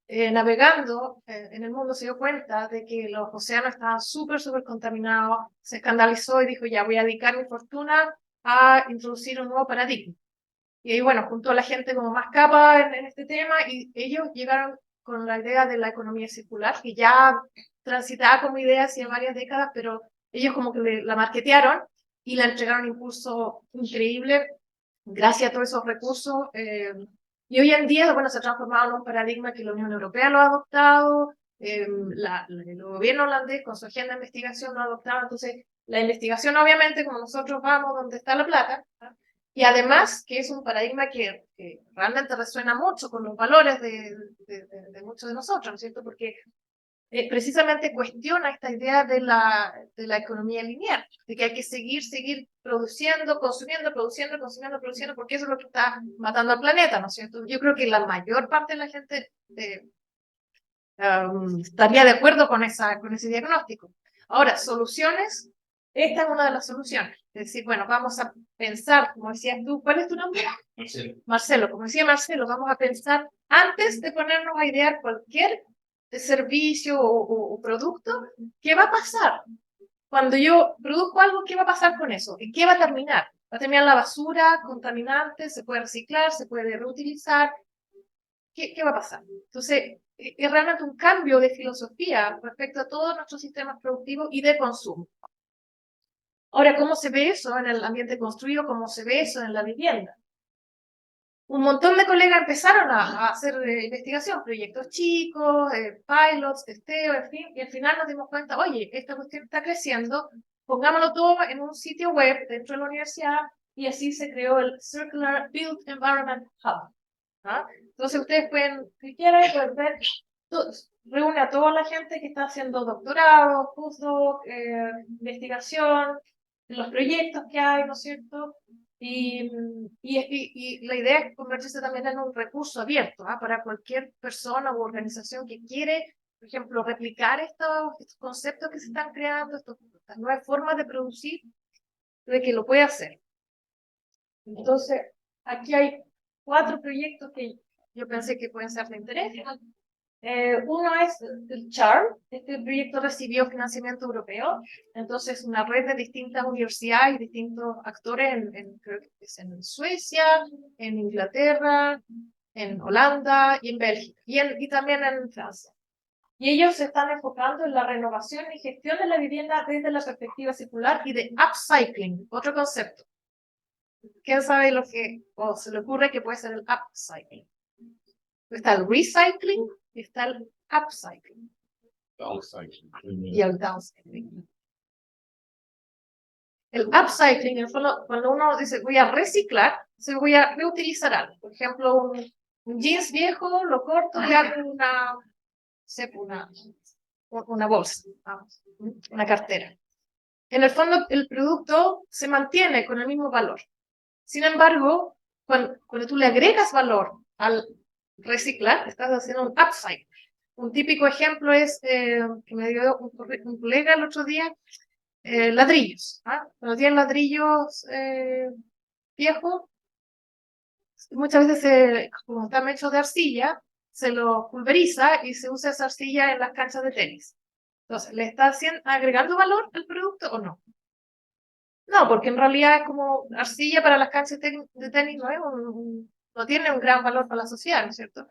navegando en el mundo, se dio cuenta de que los océanos estaban súper contaminados, se escandalizó y dijo, ya voy a dedicar mi fortuna a introducir un nuevo paradigma. Y ahí, bueno, juntó a la gente como más capa en este tema y ellos llegaron con la idea de la economía circular, que ya transitaba como idea hace varias décadas, pero ellos como que la marketearon y la entregaron un impulso increíble gracias a todos esos recursos. Y hoy en día, bueno, se ha transformado en un paradigma que la Unión Europea lo ha adoptado, el gobierno holandés con su agenda de investigación lo ha adoptado. Entonces, la investigación, obviamente, como nosotros vamos donde está la plata, ¿no? Y además que es un paradigma que realmente resuena mucho con los valores de muchos de nosotros, ¿no es cierto? Porque precisamente cuestiona esta idea de la economía lineal, de que hay que seguir produciendo, consumiendo, produciendo, consumiendo, produciendo, porque eso es lo que está matando al planeta, ¿no es cierto? Yo creo que la mayor parte de la gente estaría de acuerdo con ese diagnóstico. Ahora, soluciones, esta es una de las soluciones. Es decir, bueno, vamos a pensar, como decías tú, ¿cuál es tu nombre? Marcelo. Marcelo, como decía Marcelo, vamos a pensar antes de ponernos a idear cualquier servicio o producto, ¿qué va a pasar? Cuando yo produzco algo, ¿qué va a pasar con eso? ¿En qué va a terminar? ¿Va a terminar en la basura, contaminante? ¿Se puede reciclar? ¿Se puede reutilizar? ¿Qué va a pasar? Entonces, es realmente un cambio de filosofía respecto a todos nuestros sistemas productivos y de consumo. Ahora, ¿cómo se ve eso en el ambiente construido? ¿Cómo se ve eso en la vivienda? Un montón de colegas empezaron a hacer investigación, proyectos chicos, pilots, testeo, en fin, y al final nos dimos cuenta, oye, esta cuestión está creciendo, pongámoslo todo en un sitio web dentro de la universidad, y así se creó el Circular Built Environment Hub. ¿Ah? Entonces ustedes pueden cliquear ahí, pueden ver, reúne a toda la gente que está haciendo doctorado, postdoc, investigación, los proyectos que hay, ¿no es cierto? Y la idea es convertirse también en un recurso abierto, ¿ah? Para cualquier persona u organización que quiere, por ejemplo, replicar estos conceptos que se están creando, estas nuevas formas de producir, de que lo puede hacer. Entonces, aquí hay 4 proyectos que yo pensé que pueden ser de interés. Uno es el CHARM. Este proyecto recibió financiamiento europeo, entonces una red de distintas universidades y distintos actores, creo que es en Suecia, en Inglaterra, en Holanda y en Bélgica, y también en Francia. Y ellos se están enfocando en la renovación y gestión de la vivienda desde la perspectiva circular y de upcycling, otro concepto. ¿Quién sabe lo que se le ocurre que puede ser el upcycling? Está el recycling y está el upcycling. Y el downcycling. El upcycling, en el fondo, cuando uno dice voy a reciclar, se voy a reutilizar algo. Por ejemplo, un jeans viejo, lo corto y hago una bolsa, una cartera. En el fondo, el producto se mantiene con el mismo valor. Sin embargo, cuando tú le agregas valor al reciclar, estás haciendo un upcycle. Un típico ejemplo es que me dio un colega el otro día, ladrillos. Cuando tienen ladrillos viejos, muchas veces, como están hechos de arcilla, se los pulveriza y se usa esa arcilla en las canchas de tenis. Entonces, ¿le está agregando valor al producto o no? No, porque en realidad es como arcilla para las canchas de tenis, no tiene un gran valor para la sociedad, ¿no es cierto?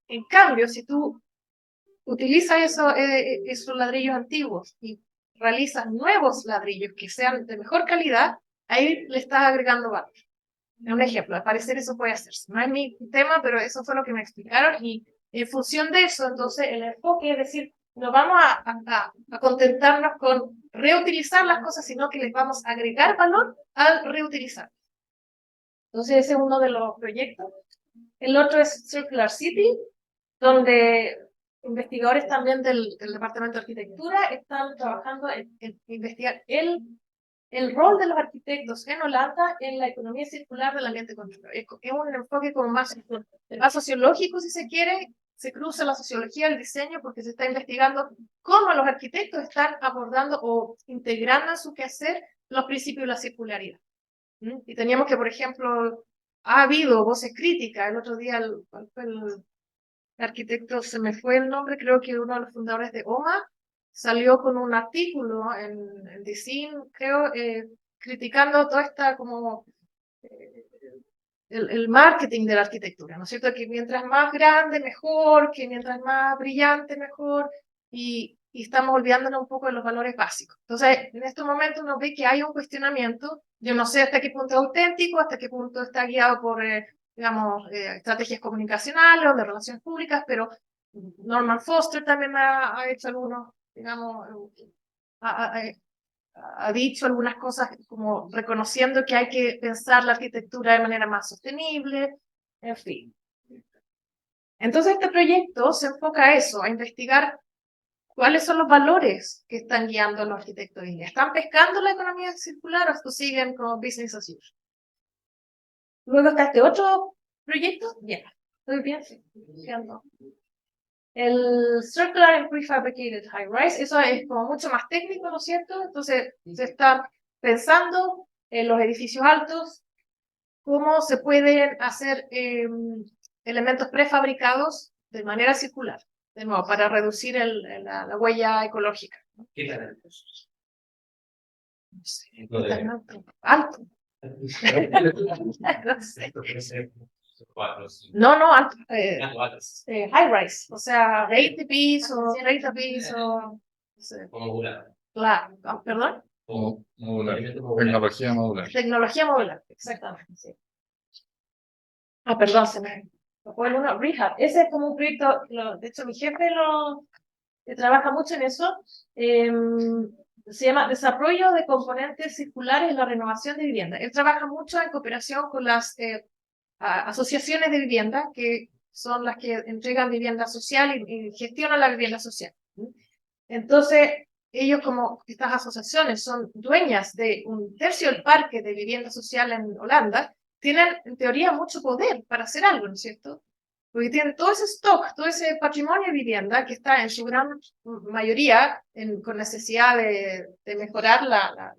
En cambio, si tú utilizas esos ladrillos antiguos y realizas nuevos ladrillos que sean de mejor calidad, ahí le estás agregando valor. Es un ejemplo, al parecer eso puede hacerse. No es mi tema, pero eso fue lo que me explicaron y en función de eso, entonces el enfoque es decir, no vamos a contentarnos con reutilizar las cosas, sino que les vamos a agregar valor al reutilizar. Entonces ese es uno de los proyectos. El otro es Circular City, donde investigadores también del Departamento de Arquitectura están trabajando en investigar el rol de los arquitectos en Holanda en la economía circular del ambiente construido. Es un enfoque como más sociológico, si se quiere, se cruza la sociología del diseño porque se está investigando cómo los arquitectos están abordando o integrando en su quehacer los principios de la circularidad. Y teníamos que, por ejemplo, ha habido voces críticas. El otro día el arquitecto, se me fue el nombre, creo que uno de los fundadores de OMA, salió con un artículo en Design, creo, criticando toda esta como el marketing de la arquitectura, ¿no es cierto? Que mientras más grande, mejor, que mientras más brillante, mejor. Y y estamos olvidándonos un poco de los valores básicos. Entonces, en estos momentos uno ve que hay un cuestionamiento. Yo no sé hasta qué punto es auténtico, hasta qué punto está guiado por, digamos, estrategias comunicacionales o de relaciones públicas, pero Norman Foster también ha hecho algunos, digamos, ha dicho algunas cosas como reconociendo que hay que pensar la arquitectura de manera más sostenible, en fin. Entonces este proyecto se enfoca a eso, a investigar cuáles son los valores que están guiando a los arquitectos hoy en día. ¿Están pescando la economía circular o esto siguen como business as usual? Luego está este otro proyecto, ¿estoy bien? Sí. El Circular and Prefabricated High Rise, eso es como mucho más técnico, ¿no es cierto? Entonces se está pensando en los edificios altos, cómo se pueden hacer elementos prefabricados de manera circular, de nuevo, para reducir la huella ecológica. ¿Qué tal? No sé, tan alto. No sé. No, alto. High rise, o sea, 20 pisos, 30 pisos. No sé. Como modular. Claro, perdón. Como modular. Tecnología modular. Tecnología modular, exactamente. Sí. Perdón, se me fue el uno. Rehab. Ese es como un proyecto, de hecho mi jefe trabaja mucho en eso. Se llama Desarrollo de Componentes Circulares en la Renovación de Vivienda. Él trabaja mucho en cooperación con las asociaciones de vivienda, que son las que entregan vivienda social y gestionan la vivienda social. Entonces, ellos como estas asociaciones son dueñas de un tercio del parque de vivienda social en Holanda, tienen en teoría mucho poder para hacer algo, ¿no es cierto? Porque tienen todo ese stock, todo ese patrimonio de vivienda que está en su gran mayoría con necesidad de mejorar la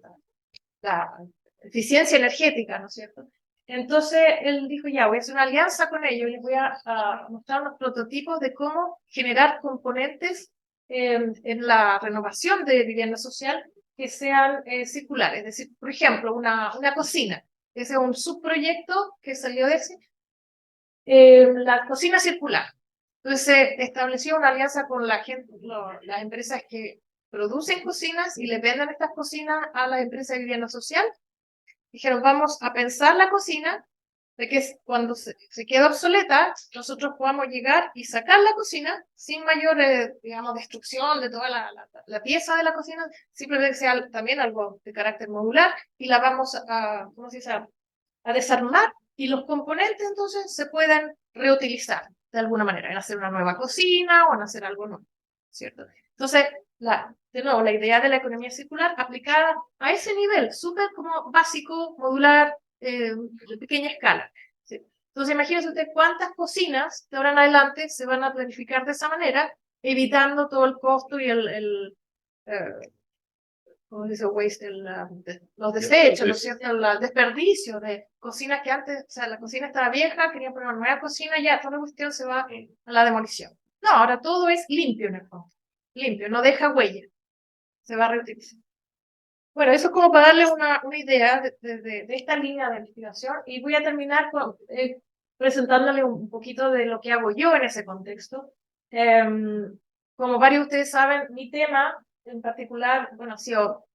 eficiencia energética, ¿no es cierto? Entonces él dijo, ya, voy a hacer una alianza con ellos y les voy a mostrar unos prototipos de cómo generar componentes en la renovación de vivienda social que sean circulares. Es decir, por ejemplo, una cocina. Ese es un subproyecto que salió de ese. La cocina circular. Entonces se estableció una alianza con las empresas que producen cocinas y le venden estas cocinas a las empresas de vivienda social. Dijeron, vamos a pensar la cocina de que cuando se queda obsoleta, nosotros podamos llegar y sacar la cocina sin mayor, digamos, destrucción de toda la pieza de la cocina, simplemente que sea también algo de carácter modular y la vamos ¿cómo se dice? A desarmar y los componentes entonces se pueden reutilizar de alguna manera, en hacer una nueva cocina o en hacer algo nuevo, ¿cierto? Entonces, de nuevo, la idea de la economía circular aplicada a ese nivel, súper como básico, modular, de pequeña escala. ¿Sí? Entonces, imagínense usted cuántas cocinas de ahora en adelante se van a planificar de esa manera, evitando todo el costo y ¿cómo dice waste? Los desechos, ¿no es cierto? El desperdicio de cocinas que antes, o sea, la cocina estaba vieja, querían poner una nueva cocina, ya toda la cuestión se va a la demolición. No, ahora todo es limpio en el fondo. Limpio, no deja huella. Se va a reutilizar. Bueno, eso es como para darles una idea de esta línea de investigación y voy a terminar presentándole un poquito de lo que hago yo en ese contexto. Como varios de ustedes saben, mi tema en particular, bueno, ha sido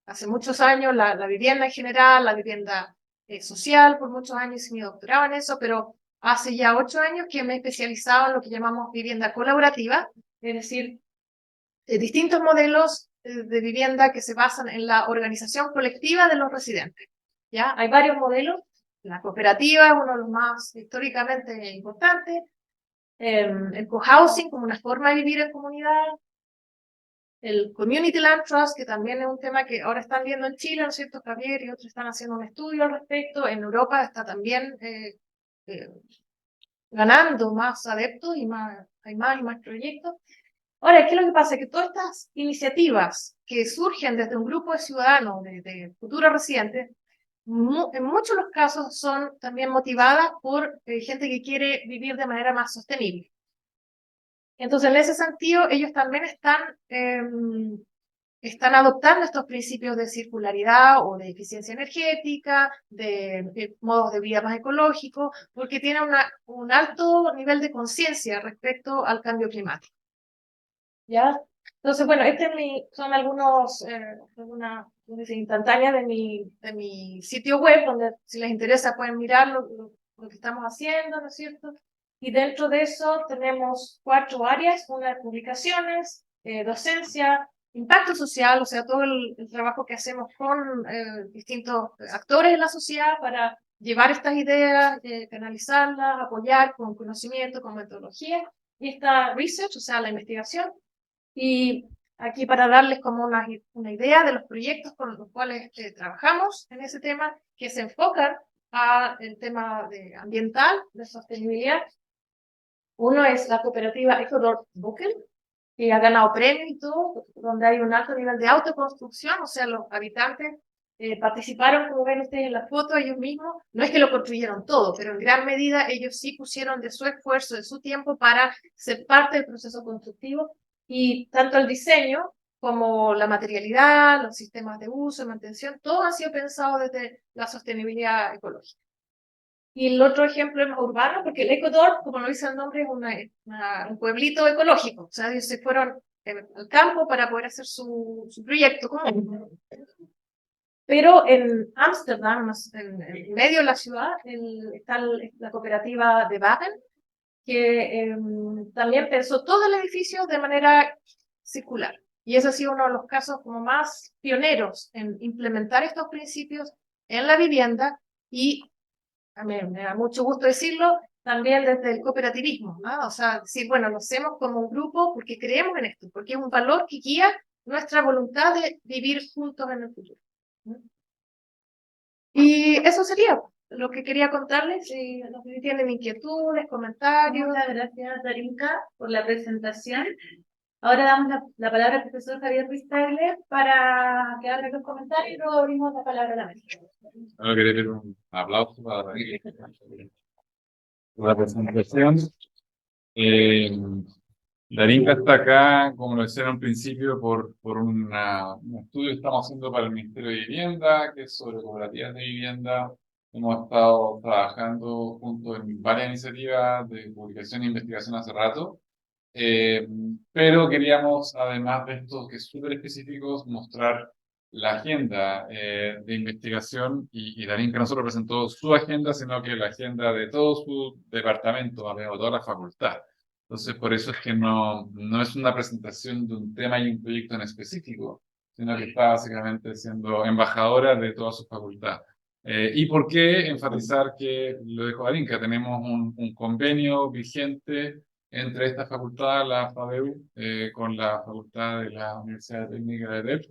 hace muchos años la vivienda en general, la vivienda social, por muchos años y mi doctorado en eso, pero hace ya 8 años que me he especializado en lo que llamamos vivienda colaborativa, es decir, distintos modelos de vivienda que se basan en la organización colectiva de los residentes. ¿Ya? Hay varios modelos. La cooperativa es uno de los más históricamente importantes. El cohousing como una forma de vivir en comunidad. El Community Land Trust, que también es un tema que ahora están viendo en Chile, ¿no es cierto, Javier? Y otros están haciendo un estudio al respecto. En Europa está también ganando más adeptos y hay más y más proyectos. Ahora, ¿qué es lo que pasa? Que todas estas iniciativas que surgen desde un grupo de ciudadanos, de futuros residentes, en muchos de los casos son también motivadas por gente que quiere vivir de manera más sostenible. Entonces, en ese sentido, ellos también están adoptando estos principios de circularidad o de eficiencia energética, de modos de vida más ecológicos, porque tienen un alto nivel de conciencia respecto al cambio climático. ¿Ya? Entonces, bueno, son algunas instantáneas de mi sitio web, donde si les interesa pueden mirar lo que estamos haciendo, ¿no es cierto? Y dentro de eso tenemos 4 áreas: una de publicaciones, docencia, impacto social, o sea, todo el trabajo que hacemos con distintos actores de la sociedad para llevar estas ideas, canalizarlas, apoyar con conocimiento, con metodología, y esta research, o sea, la investigación. Y aquí para darles como una idea de los proyectos con los cuales trabajamos en ese tema, que se enfocan al tema ambiental, de sostenibilidad. Uno es la cooperativa Ecodorp Bukel, que ha ganado premios y todo, donde hay un alto nivel de autoconstrucción, o sea, los habitantes participaron, como ven ustedes en la foto, ellos mismos. No es que lo construyeron todo, pero en gran medida ellos sí pusieron de su esfuerzo, de su tiempo, para ser parte del proceso constructivo, y tanto el diseño como la materialidad, los sistemas de uso y mantención, todo ha sido pensado desde la sostenibilidad ecológica. Y el otro ejemplo es más urbano, porque el Ecodorp, como lo dice el nombre, es un pueblito ecológico. O sea, ellos se fueron al campo para poder hacer su proyecto común. Pero en Ámsterdam, en medio de la ciudad, está la cooperativa de Wagen, que también pensó todo el edificio de manera circular. Y ese ha sido uno de los casos como más pioneros en implementar estos principios en la vivienda, y a mí me da mucho gusto decirlo, también desde el cooperativismo, ¿no? O sea, decir, bueno, lo hacemos como un grupo porque creemos en esto, porque es un valor que guía nuestra voluntad de vivir juntos en el futuro. Y eso sería lo que quería contarles. Si tienen inquietudes, comentarios. Muchas gracias, Darinka, por la presentación. Ahora damos la palabra al profesor Javier Ruiz Tagle para que haga los comentarios y luego abrimos la palabra a la mesa. Bueno, quería pedir un aplauso para la presentación. Darinka está acá, como lo decía en un principio, por un estudio que estamos haciendo para el Ministerio de Vivienda, que es sobre cooperativas de vivienda. Hemos estado trabajando juntos en varias iniciativas de publicación e investigación hace rato. Pero queríamos, además de estos que es súper específicos, mostrar la agenda de investigación, y Darinka no solo presentó su agenda, sino que la agenda de todo su departamento, de toda la facultad. Entonces, por eso es que no es una presentación de un tema y un proyecto en específico, sino que está básicamente siendo embajadora de toda su facultad. ¿Y por qué enfatizar que lo dijo Darinka? Tenemos un convenio vigente entre esta facultad, la FADEU, con la Facultad de la Universidad Técnica de Dep,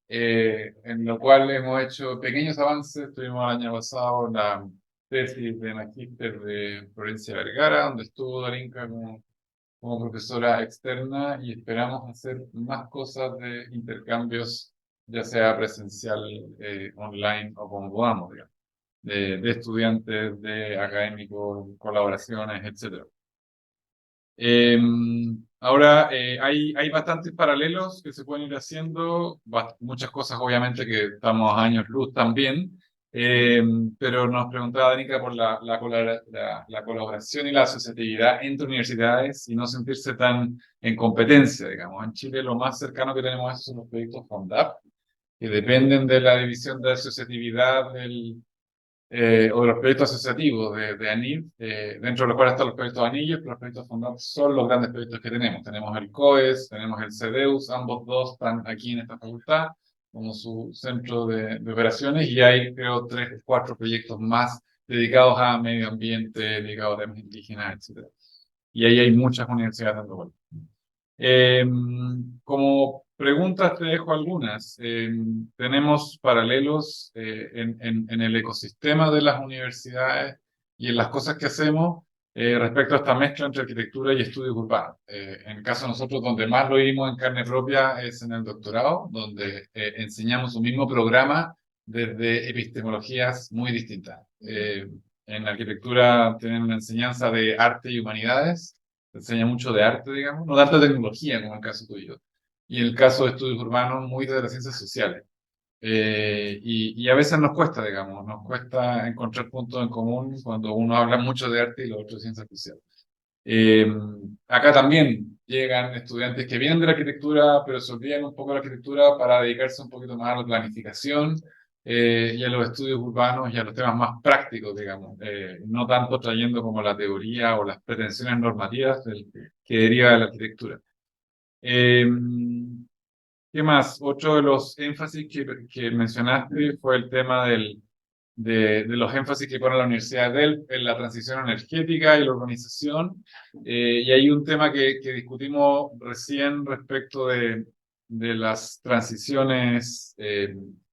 en lo cual hemos hecho pequeños avances. Tuvimos el año pasado la tesis de magíster de Florencia Vergara, donde estuvo Darinka como profesora externa, y esperamos hacer más cosas de intercambios, ya sea presencial, online o como podamos, digamos, de estudiantes, de académicos, colaboraciones, etc. Ahora, hay bastantes paralelos que se pueden ir haciendo, muchas cosas obviamente que estamos a años luz también, pero nos preguntaba Darinka por la colaboración y la asociatividad entre universidades y no sentirse tan en competencia, digamos. En Chile lo más cercano que tenemos a eso son los proyectos FONDAP, que dependen de la división de asociatividad o de los proyectos asociativos de ANID, dentro de los cuales están los proyectos anillos, pero los proyectos FONDAP son los grandes proyectos que tenemos. Tenemos el COES, tenemos el CEDEUS, ambos dos están aquí en esta facultad como su centro de operaciones, y hay, creo, 3 o 4 proyectos más dedicados a medio ambiente, dedicados a temas indígenas, etc. Y ahí hay muchas universidades dando vueltas. Como preguntas te dejo algunas. Tenemos paralelos en el ecosistema de las universidades y en las cosas que hacemos respecto a esta mezcla entre arquitectura y estudios urbanos. En el caso de nosotros, donde más lo vimos en carne propia es en el doctorado, donde enseñamos un mismo programa desde epistemologías muy distintas. En arquitectura tienen una enseñanza de arte y humanidades. Se enseña mucho de arte, digamos, no tanto de tecnología como en el caso tuyo. Y en el caso de estudios urbanos, muy de las ciencias sociales. Y a veces nos cuesta, digamos, nos cuesta encontrar puntos en común cuando uno habla mucho de arte y lo otro de ciencias sociales. Acá también llegan estudiantes que vienen de la arquitectura, pero se olvidan un poco de la arquitectura para dedicarse un poquito más a la planificación y a los estudios urbanos y a los temas más prácticos, digamos, no tanto trayendo como la teoría o las pretensiones normativas que deriva de la arquitectura. ¿Qué más? Otro de los énfasis que mencionaste fue el tema de los énfasis que pone la Universidad de Delft en la transición energética y la urbanización. Y hay un tema que discutimos recién respecto de las transiciones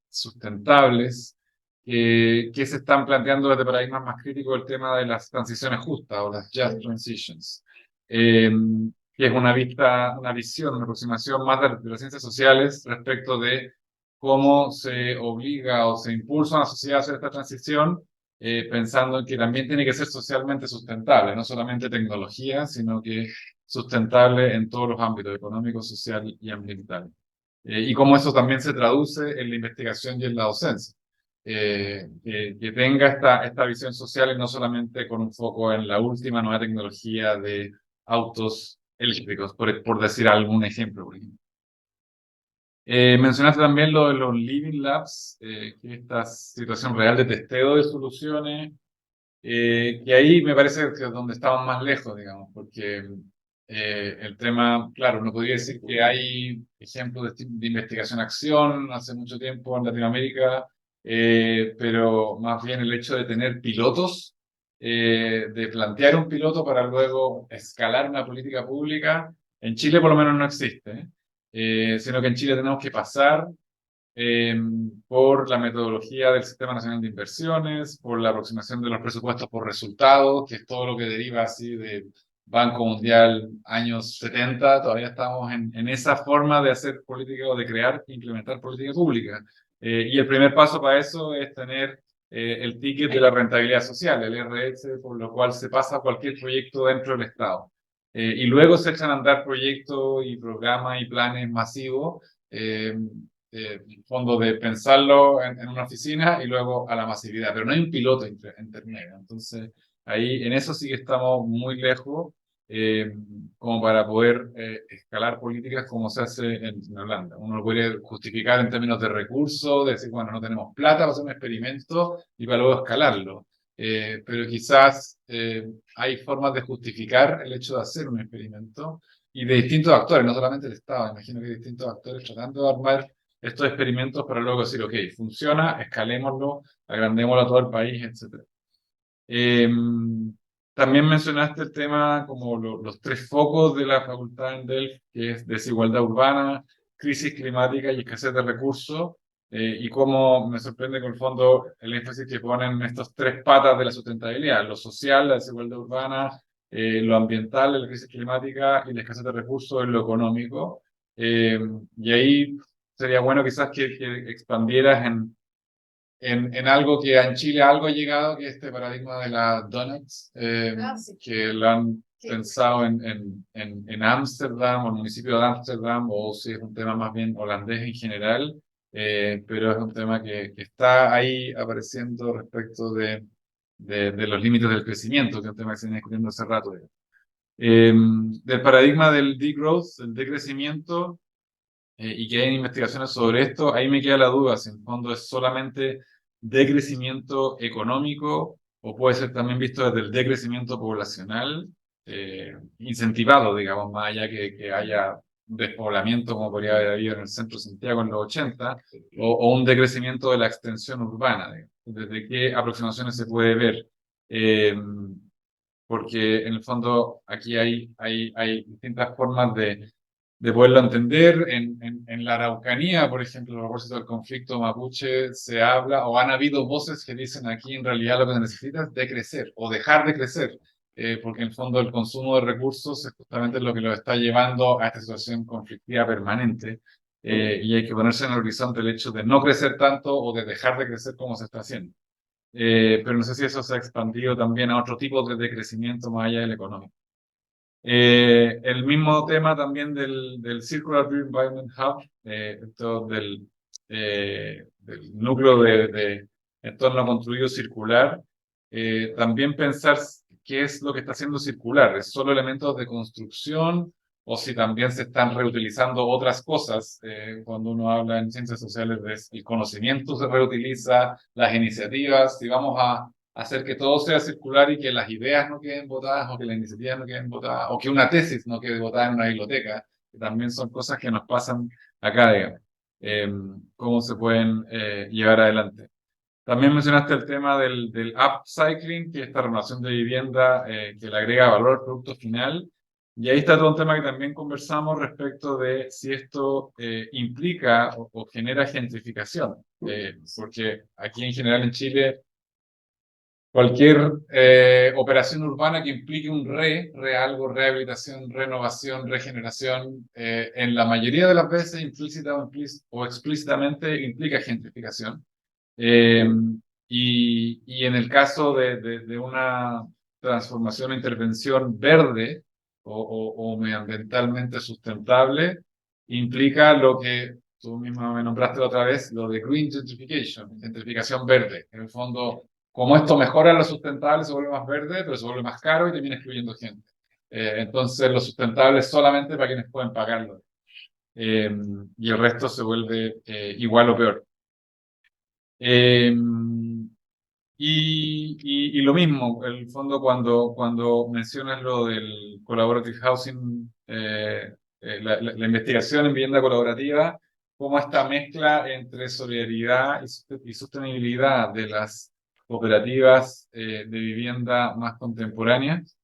sustentables que se están planteando desde paradigmas más críticos, el tema de las transiciones justas o las just transitions. Que es una visión, una aproximación más de las ciencias sociales respecto de cómo se obliga o se impulsa a una sociedad a hacer esta transición, pensando en que también tiene que ser socialmente sustentable, no solamente tecnología, sino que sustentable en todos los ámbitos, económico, social y ambiental. Y cómo eso también se traduce en la investigación y en la docencia. Que tenga esta visión social y no solamente con un foco en la última nueva tecnología de autos eléctricos, por decir algún ejemplo, por ejemplo. Mencionaste también lo de los Living Labs, que es esta situación real de testeo de soluciones, que ahí me parece que es donde estamos más lejos, digamos, porque el tema, claro, uno podría decir que hay ejemplos de investigación-acción hace mucho tiempo en Latinoamérica, pero más bien el hecho de tener pilotos, de plantear un piloto para luego escalar una política pública, en Chile por lo menos no existe, sino que en Chile tenemos que pasar eh, por la metodología del Sistema Nacional de Inversiones, por la aproximación de los presupuestos por resultados, que es todo lo que deriva así de Banco Mundial años 70, todavía estamos en esa forma de hacer política o de crear e implementar política pública. Y el primer paso para eso es tener el ticket de la rentabilidad social, el RS, por lo cual se pasa cualquier proyecto dentro del Estado. Y luego se echan a andar proyectos y programas y planes masivos fondo de pensarlo en una oficina y luego a la masividad, pero no hay un piloto intermedio. Entonces, ahí en eso sí que estamos muy lejos eh, como para poder escalar políticas como se hace en Holanda. Uno lo puede justificar en términos de recursos, de decir, bueno, no tenemos plata para hacer un experimento y para luego escalarlo. Pero quizás hay formas de justificar el hecho de hacer un experimento y de distintos actores, no solamente el Estado. Imagino que hay distintos actores tratando de armar estos experimentos para luego decir, ok, funciona, escalémoslo, agrandémoslo a todo el país, etc. También mencionaste el tema como los tres focos de la facultad en Delft, que es desigualdad urbana, crisis climática y escasez de recursos, y cómo me sorprende con el fondo el énfasis que ponen estos tres patas de la sustentabilidad, lo social, la desigualdad urbana, lo ambiental, la crisis climática y la escasez de recursos en lo económico. Y ahí sería bueno quizás que expandieras en algo que en Chile algo ha llegado, que es este paradigma de las donuts, Sí. que lo han Sí. pensado en Ámsterdam o el municipio de Ámsterdam, o si es un tema más bien holandés en general, pero es un tema que está ahí apareciendo respecto de los límites del crecimiento, que es un tema que se viene discutiendo hace rato. Del paradigma del degrowth, el decrecimiento, y que hay investigaciones sobre esto, ahí me queda la duda si en el fondo es solamente decrecimiento económico o puede ser también visto desde el decrecimiento poblacional, incentivado, digamos, más allá que haya despoblamiento como podría haber habido en el centro de Santiago en los 80, o un decrecimiento de la extensión urbana, digamos. ¿Desde qué aproximaciones se puede ver? Porque en el fondo aquí hay distintas formas de poderlo entender. En la Araucanía, por ejemplo, a propósito del conflicto mapuche, se habla, o han habido voces que dicen aquí en realidad lo que se necesita es decrecer o dejar de crecer, porque en el fondo el consumo de recursos es justamente lo que lo está llevando a esta situación conflictiva permanente. Y hay que ponerse en el horizonte el hecho de no crecer tanto o de dejar de crecer como se está haciendo. Pero no sé si eso se ha expandido también a otro tipo de crecimiento más allá del económico. El mismo tema también del Circular Urban Environment Hub, esto del núcleo de entorno construido circular, también pensar qué es lo que está siendo circular. ¿Es solo elementos de construcción o si también se están reutilizando otras cosas? Cuando uno habla en ciencias sociales, el conocimiento se reutiliza, las iniciativas, si vamos a hacer que todo sea circular y que las ideas no queden botadas o que las iniciativas no queden botadas o que una tesis no quede botada en una biblioteca, que también son cosas que nos pasan acá, digamos. Cómo se pueden llevar adelante. También mencionaste el tema del upcycling, que es esta renovación de vivienda que le agrega valor al producto final. Y ahí está todo un tema que también conversamos respecto de si esto implica o genera gentrificación. Porque aquí en general en Chile, cualquier operación urbana que implique un algo, rehabilitación, renovación, regeneración, en la mayoría de las veces implícita o explícitamente implica gentrificación. Eh, y en el caso de una transformación o intervención verde o medioambientalmente sustentable, implica lo que tú misma me nombraste la otra vez, lo de green gentrification, gentrificación verde. En el fondo, como esto mejora lo sustentable, se vuelve más verde, pero se vuelve más caro y termina excluyendo gente. Entonces, lo sustentable es solamente para quienes pueden pagarlo. Y el resto se vuelve igual o peor. Eh, y lo mismo, el fondo cuando mencionas lo del collaborative housing, la investigación en vivienda colaborativa, cómo esta mezcla entre solidaridad y sostenibilidad de las cooperativas de vivienda más contemporáneas,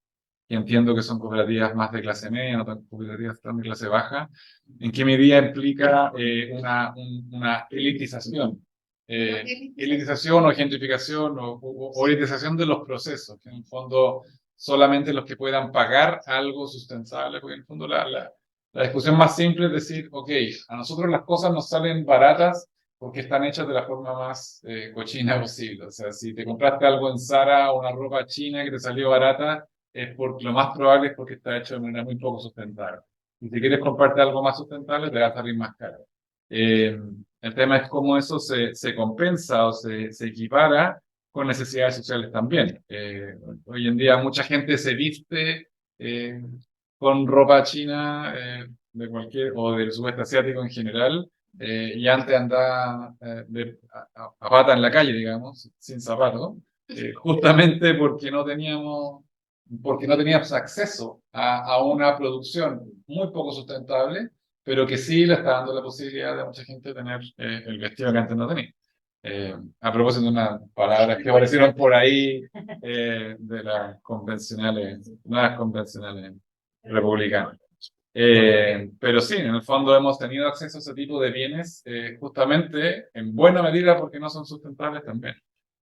que entiendo que son cooperativas más de clase media, no tan cooperativas tan de clase baja, en qué medida implica una elitización elitización o gentrificación o elitización de los procesos, que en el fondo solamente los que puedan pagar algo sustentable, porque en el fondo la discusión más simple es decir, ok, a nosotros las cosas nos salen baratas porque están hechas de la forma más cochina posible. O sea, si te compraste algo en Zara o una ropa china que te salió barata, lo más probable es porque está hecho de manera muy poco sustentable. Y si quieres comprarte algo más sustentable, te va a salir más caro. El tema es cómo eso se compensa o se equipara con necesidades sociales también. Hoy en día mucha gente se viste con ropa china o del sudeste asiático en general, y antes andaba a pata en la calle, digamos, sin zapatos, justamente porque no teníamos acceso a una producción muy poco sustentable, pero que sí le está dando la posibilidad a mucha gente de tener el vestido que antes no tenía. A propósito de unas palabras que aparecieron por ahí de las convencionales, nuevas convencionales republicanas. Pero sí, en el fondo hemos tenido acceso a ese tipo de bienes justamente en buena medida porque no son sustentables también.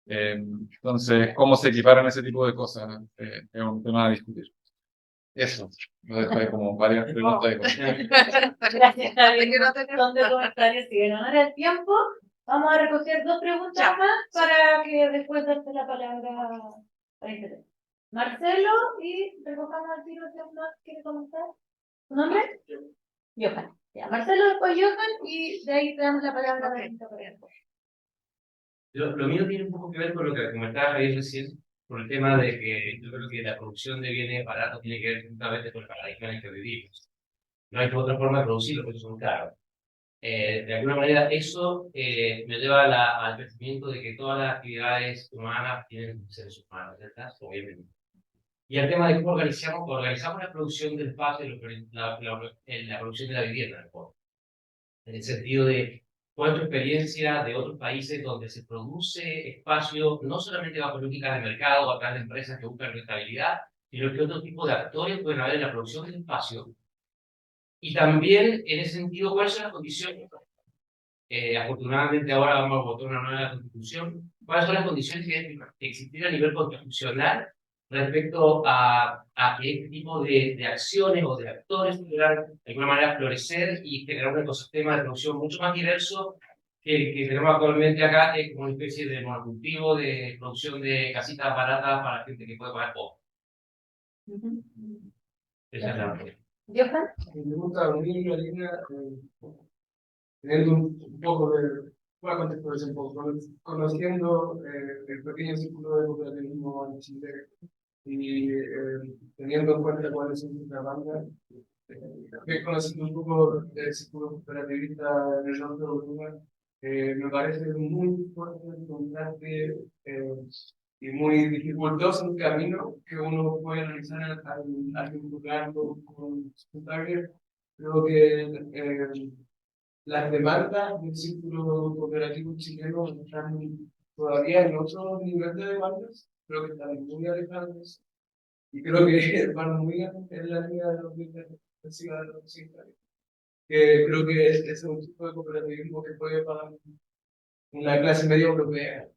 Entonces, ¿cómo se equiparan ese tipo de cosas? Es un tema a discutir. Eso, lo dejo ahí como varias preguntas. Gracias, Javi. Un montón de comentarios. Si en honor al tiempo, vamos a recoger dos preguntas más para que después darte la palabra para interés. Marcelo, y recojamos al tiro si alguien más quiere comentar. ¿Tu nombre? Johan. Ya, Marcelo, después Johan, y de ahí te damos la palabra a la interés. Lo mío tiene un poco que ver con lo que comentaba Javier recién, por el tema de que yo creo que la producción de bienes baratos tiene que ver justamente con el paradigma en el que vivimos. No hay otra forma de producirlo porque son caros. De alguna manera, eso me lleva al pensamiento de que todas las actividades humanas tienen seres humanos, ¿verdad? Obviamente. Y el tema de cómo organizamos la producción del espacio, la producción de la vivienda, en el sentido de cuál es tu experiencia de otros países donde se produce espacio, no solamente bajo lógica de mercado o a través de empresas que buscan rentabilidad, sino que otro tipo de actores pueden haber en la producción del espacio. Y también, en ese sentido, ¿cuáles son las condiciones? Afortunadamente ahora vamos a votar una nueva constitución. ¿Cuáles son las condiciones que deben existir a nivel constitucional respecto a que este tipo de acciones o de actores puedan de alguna manera florecer y generar un ecosistema de producción mucho más diverso que el que tenemos actualmente acá, que es como una especie de monocultivo de producción de casitas baratas para gente que puede pagar poco? Esa es la pregunta. Johan. Me gusta unir la línea, teniendo un poco de, voy a contextualizar un poco, conociendo el pequeño círculo de cooperativismo en Chile, y teniendo en cuenta cuáles son sus demandas, también conociendo un poco del círculo cooperativista en el norte de Uruguay, me parece muy fuerte, constante y muy dificultoso el camino que uno puede realizar al vincularlo con su target. Creo que las demandas del círculo cooperativo chileno están todavía en otro nivel de demandas, creo que están muy alejadas y creo que van muy en la línea de los ciudadanos, que creo que es un tipo de cooperativismo que puede pagar una clase media europea,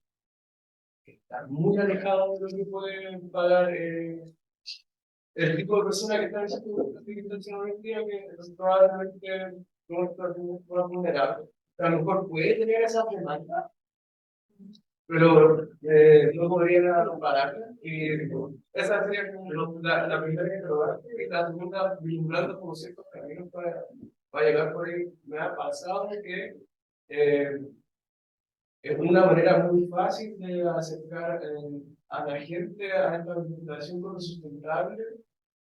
que está muy alejado de lo que puede pagar el tipo de persona que está en ese cooperativismo hoy en día, que probablemente no está más vulnerable. A lo mejor puede tener esa demanda, pero no podría compararla. Y esa sería como la primera interrogante. Y la segunda, vinculando como ciertos caminos para llegar por ahí. Me ha pasado de que es una manera muy fácil de acercar a la gente a esta vinculación con lo sustentable,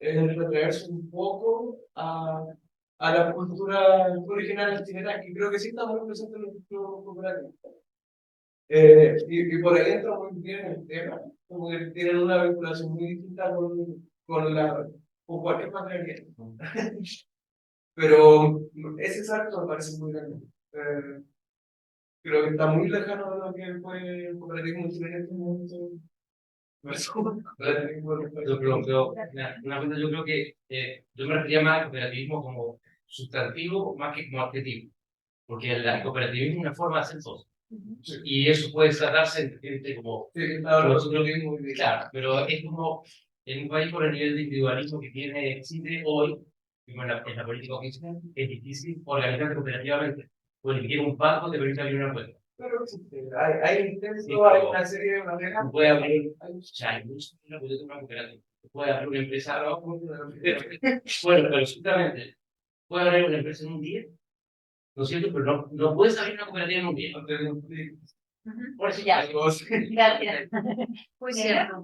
retraerse un poco a la cultura original chilena, que creo que sí está muy presente en el cultura cooperativo. Y por ahí entra muy bien el tema, como que tienen una vinculación muy distinta con cualquier materialidad. Pero ese salto me parece muy grande. Creo que está muy lejano de lo que fue el cooperativismo chileno en este momento. Yo creo que yo me refería más al cooperativismo como sustantivo más que como adjetivo, porque el cooperativismo es una forma de hacer cosas. Y eso puede tratarse entre como nosotros mismos, claro, pero es como en un país por el nivel de individualismo que tiene Chile hoy, como en la política oficial, es difícil organizarse cooperativamente, porque ni siquiera un banco te permite abrir una cuenta. Pero hay intenso, hay una serie de maneras. Puede abrir, o sea, hay muchas maneras de tener una cooperativa. Puede abrir una empresa, bueno, pero justamente, puede abrir una empresa en un día, ¿no es cierto? Pero no puedes abrir una cooperativa en un día. Por eso ya. Gracias. Muy cierto.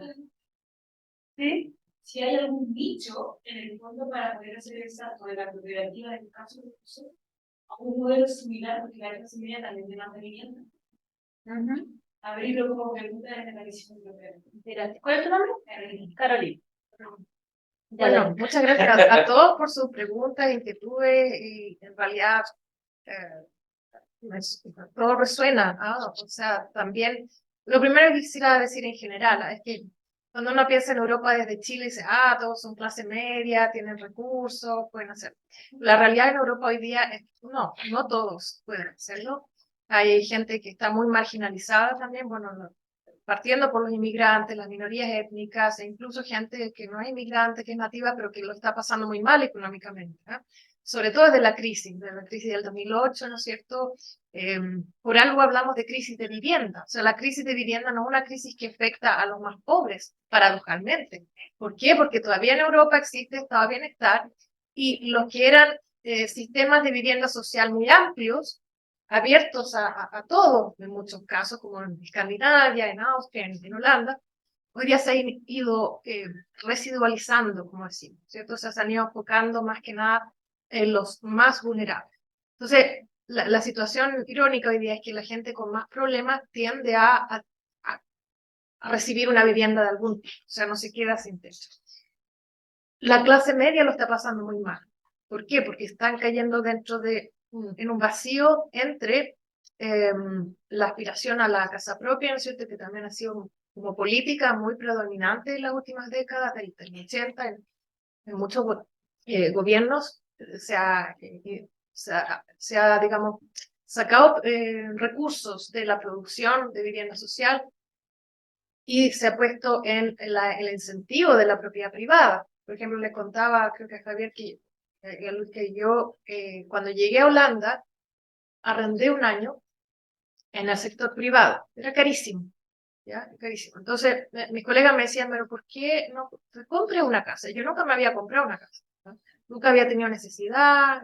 ¿Sí? Si hay algún nicho en el fondo para poder hacer exacto de la cooperativa en el caso de uso, a un modelo similar, porque la clase media también demanda vivienda. Abrirlo como pregunta desde la visión europea. ¿Cuál es tu nombre? Carolina. Bueno, muchas gracias a todos por sus preguntas, inquietudes y en realidad todo resuena, ¿no? O sea, también lo primero que quisiera decir en general es que cuando uno piensa en Europa desde Chile dice, todos son clase media, tienen recursos, pueden hacer. La realidad en Europa hoy día es no todos pueden hacerlo. Hay gente que está muy marginalizada también, bueno, partiendo por los inmigrantes, las minorías étnicas, e incluso gente que no es inmigrante, que es nativa, pero que lo está pasando muy mal económicamente, ¿eh? Sobre todo desde la crisis del 2008, ¿no es cierto? Por algo hablamos de crisis de vivienda. O sea, la crisis de vivienda no es una crisis que afecta a los más pobres, paradojalmente. ¿Por qué? Porque todavía en Europa existe estado de bienestar y los que eran sistemas de vivienda social muy amplios, abiertos a todos, en muchos casos, como en Escandinavia, en Austria, en Holanda, hoy día se han ido residualizando, como decimos, ¿cierto? O sea, se han ido enfocando más que nada en los más vulnerables. Entonces, la situación irónica hoy día es que la gente con más problemas tiende a recibir una vivienda de algún tipo, o sea, no se queda sin techo. La clase media lo está pasando muy mal. ¿Por qué? Porque están cayendo en un vacío entre la aspiración a la casa propia, ¿no es cierto?, que también ha sido como política muy predominante en las últimas décadas, del 80, en muchos gobiernos se ha, digamos, sacado recursos de la producción de vivienda social y se ha puesto en el incentivo de la propiedad privada. Por ejemplo, le contaba, creo que a Javier, que yo cuando llegué a Holanda arrendé un año en el sector privado. Era carísimo, ¿ya? Carísimo. Entonces, mis colegas me decían, pero ¿por qué no te compres una casa? Yo nunca me había comprado una casa, ¿no? Nunca había tenido necesidad.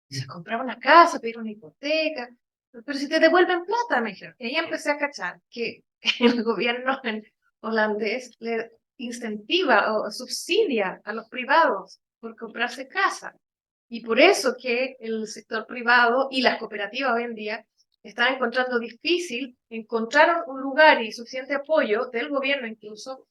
Se compraba una casa, pedir una hipoteca, pero si te devuelven plata, me dijeron. Y ahí empecé a cachar que el gobierno holandés le incentiva o subsidia a los privados por comprarse casa. Y por eso que el sector privado y las cooperativas hoy en día están encontrando difícil encontrar un lugar y suficiente apoyo del gobierno incluso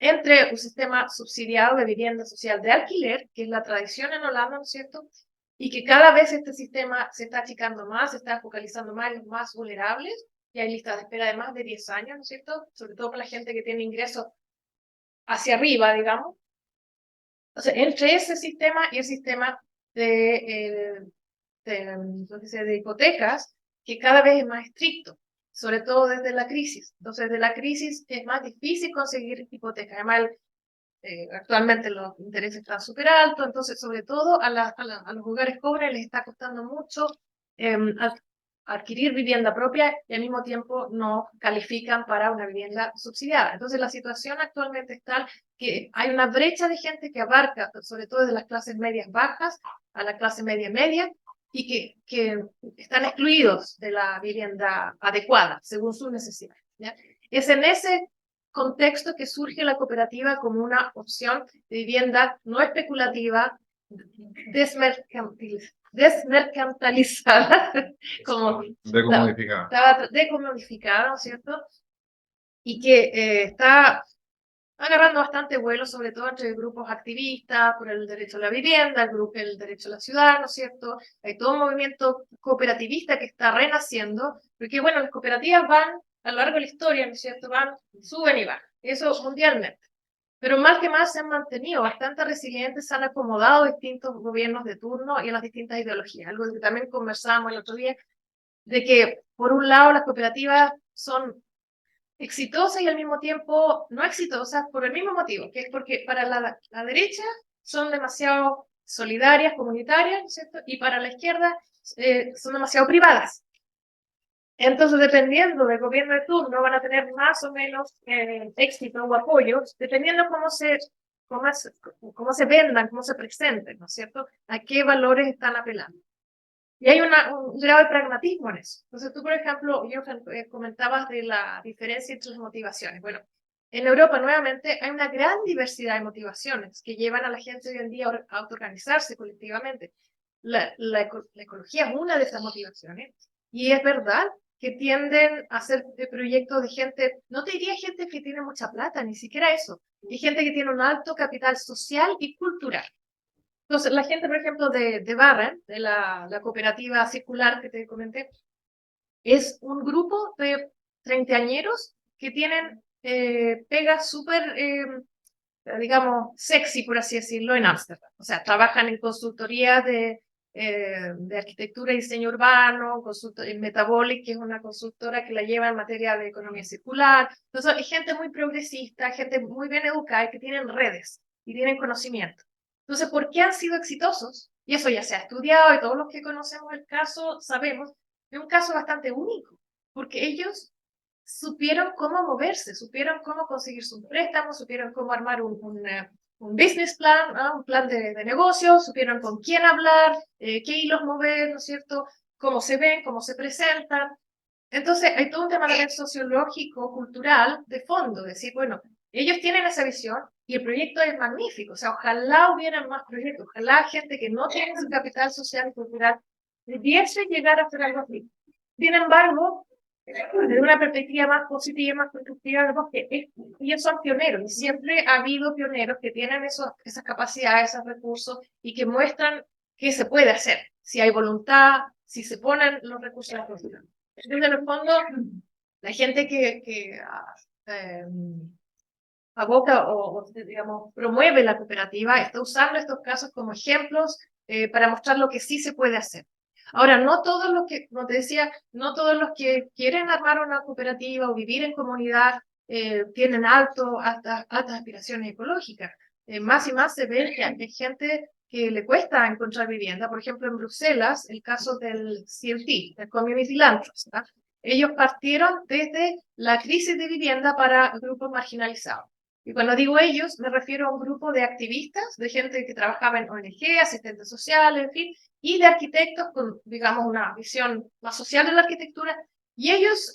entre un sistema subsidiado de vivienda social de alquiler, que es la tradición en Holanda, ¿no es cierto? Y que cada vez este sistema se está achicando más, se está focalizando más en los más vulnerables, y hay listas de espera de más de 10 años, ¿no es cierto? Sobre todo para la gente que tiene ingresos hacia arriba, digamos. Entonces, entre ese sistema y el sistema de hipotecas, que cada vez es más estricto, sobre todo desde la crisis. Entonces, desde la crisis es más difícil conseguir hipotecas. Además, actualmente los intereses están súper altos, entonces, sobre todo a los hogares pobres les está costando mucho adquirir vivienda propia y al mismo tiempo no califican para una vivienda subsidiada. Entonces, la situación actualmente es tal que hay una brecha de gente que abarca, sobre todo desde las clases medias bajas a la clase media media, y que están excluidos de la vivienda adecuada, según sus necesidades, ¿ya? Es en ese contexto que surge la cooperativa como una opción de vivienda no especulativa, desmercantilizada, como Decomodificada. estaba decomodificada, ¿no es cierto? Y que está agarrando bastante vuelo, sobre todo entre grupos activistas por el derecho a la vivienda, el derecho a la ciudad, ¿no es cierto? Hay todo un movimiento cooperativista que está renaciendo, porque bueno, las cooperativas van a lo largo de la historia, ¿no es cierto? Suben y bajan, eso mundialmente. Pero más que más se han mantenido bastante resilientes, se han acomodado a distintos gobiernos de turno y a las distintas ideologías. Algo que también conversábamos el otro día, de que por un lado las cooperativas son exitosas y al mismo tiempo no exitosas por el mismo motivo, que es porque para la derecha son demasiado solidarias, comunitarias, ¿no es cierto? Y para la izquierda son demasiado privadas. Entonces, dependiendo del gobierno de turno, van a tener más o menos éxito o apoyo, dependiendo cómo se vendan, cómo se presenten, ¿no es cierto? A qué valores están apelando. Y hay un grado de pragmatismo en eso. Entonces, tú, por ejemplo, comentabas de la diferencia entre las motivaciones. Bueno, en Europa, nuevamente, hay una gran diversidad de motivaciones que llevan a la gente hoy en día a autoorganizarse colectivamente. La ecología es una de esas motivaciones. Y es verdad que tienden a hacer proyectos de gente, no te diría gente que tiene mucha plata, ni siquiera eso. Hay gente que tiene un alto capital social y cultural. Entonces, la gente, por ejemplo, de Barren, de la cooperativa circular que te comenté, es un grupo de treintañeros que tienen pegas súper, digamos, sexy, por así decirlo, en Ámsterdam. O sea, trabajan en consultorías de arquitectura y diseño urbano, en Metabolic, que es una consultora que la lleva en materia de economía circular. Entonces, hay gente muy progresista, gente muy bien educada, que tienen redes y tienen conocimiento. Entonces, ¿por qué han sido exitosos? Y eso ya se ha estudiado y todos los que conocemos el caso sabemos que es un caso bastante único, porque ellos supieron cómo moverse, supieron cómo conseguir sus préstamos, supieron cómo armar un business plan, ¿no? Un plan de negocio, supieron con quién hablar, qué hilos mover, ¿no es cierto? Cómo se ven, cómo se presentan. Entonces, hay todo un tema también sociológico, cultural, de fondo, decir, bueno, ellos tienen esa visión y el proyecto es magnífico. O sea, ojalá hubieran más proyectos, ojalá gente que no tiene su capital social y cultural pudiese llegar a hacer algo así. Sin embargo, desde una perspectiva más positiva, más constructiva, vemos que ellos son pioneros y siempre ha habido pioneros que tienen esas capacidades, esos recursos y que muestran que se puede hacer, si hay voluntad, si se ponen los recursos a la disposición. Entonces, en el fondo, la gente que aboca o, digamos, promueve la cooperativa está usando estos casos como ejemplos para mostrar lo que sí se puede hacer. Ahora, no todos los que, como te decía, no todos los que quieren armar una cooperativa o vivir en comunidad tienen altas aspiraciones ecológicas. Más y más se ve que hay gente que le cuesta encontrar vivienda. Por ejemplo, en Bruselas, el caso del CLT, el Community Land Trust, ¿no? Ellos partieron desde la crisis de vivienda para grupos marginalizados. Y cuando digo ellos, me refiero a un grupo de activistas, de gente que trabajaba en ONG, asistentes sociales, en fin, y de arquitectos con, digamos, una visión más social de la arquitectura. Y ellos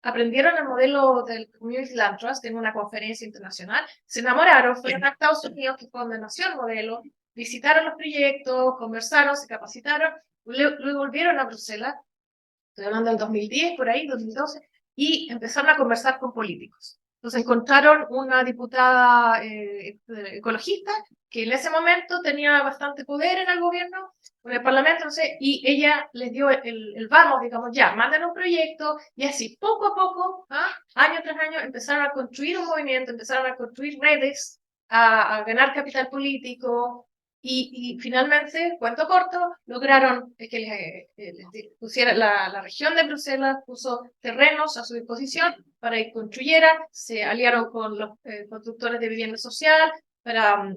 aprendieron el modelo del Community Land Trust en una conferencia internacional, se enamoraron, fueron a Estados Unidos, que fue donde nació el modelo, visitaron los proyectos, conversaron, se capacitaron, luego volvieron a Bruselas, estoy hablando del 2010, por ahí, 2012, y empezaron a conversar con políticos. Entonces encontraron una diputada ecologista que en ese momento tenía bastante poder en el gobierno, en el parlamento, no sé, y ella les dio el vamos, digamos, ya, manden un proyecto, y así, poco a poco, año tras año, empezaron a construir un movimiento, empezaron a construir redes, a ganar capital político, y finalmente, cuento corto, lograron que les pusiera la región de Bruselas, puso terrenos a su disposición para que construyeran, se aliaron con los constructores de vivienda social para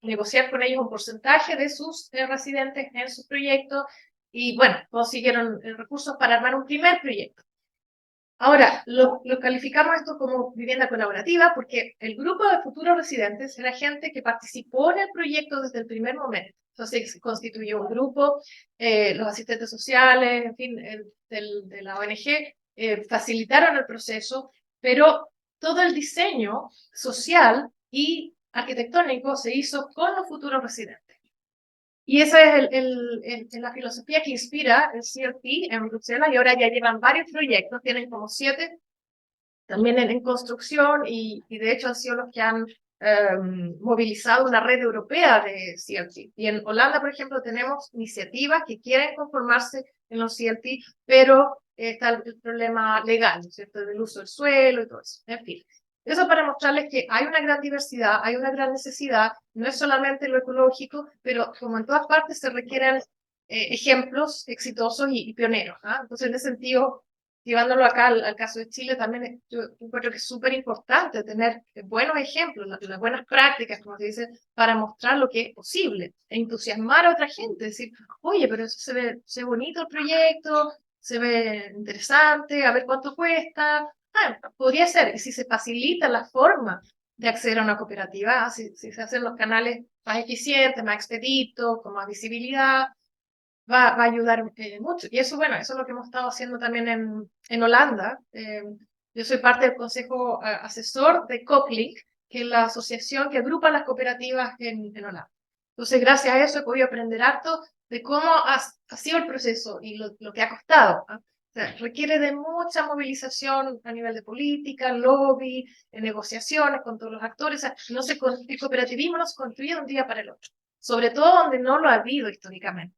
negociar con ellos un porcentaje de sus residentes en sus proyectos y bueno, consiguieron recursos para armar un primer proyecto. Ahora, lo calificamos esto como vivienda colaborativa porque el grupo de futuros residentes era gente que participó en el proyecto desde el primer momento. Entonces se constituyó un grupo, los asistentes sociales, en fin, de la ONG, facilitaron el proceso, pero todo el diseño social y arquitectónico se hizo con los futuros residentes. Y esa es la filosofía que inspira el CLT en Bruselas y ahora ya llevan varios proyectos, tienen como 7 también en construcción y de hecho han sido los que han movilizado una red europea de CLT. Y en Holanda, por ejemplo, tenemos iniciativas que quieren conformarse en los CLT, pero está el problema legal, ¿no es cierto?, del uso del suelo y todo eso. En fin. Eso para mostrarles que hay una gran diversidad, hay una gran necesidad, no es solamente lo ecológico, pero como en todas partes se requieren ejemplos exitosos y pioneros. Entonces, en ese sentido, llevándolo acá al caso de Chile, también yo encuentro que es súper importante tener buenos ejemplos, las buenas prácticas, como se dice, para mostrar lo que es posible, e entusiasmar a otra gente, decir, oye, pero eso se ve bonito el proyecto, se ve interesante, a ver cuánto cuesta. Podría ser, y si se facilita la forma de acceder a una cooperativa, si se hacen los canales más eficientes, más expeditos, con más visibilidad, va a ayudar mucho. Y eso, bueno, eso es lo que hemos estado haciendo también en Holanda. Yo soy parte del consejo asesor de COPLINK, que es la asociación que agrupa las cooperativas en Holanda. Entonces, gracias a eso he podido aprender harto de cómo ha sido el proceso y lo que ha costado. O sea, requiere de mucha movilización a nivel de política, lobby, negociaciones con todos los actores. O sea, el cooperativismo no se construye de un día para el otro, sobre todo donde no lo ha habido históricamente,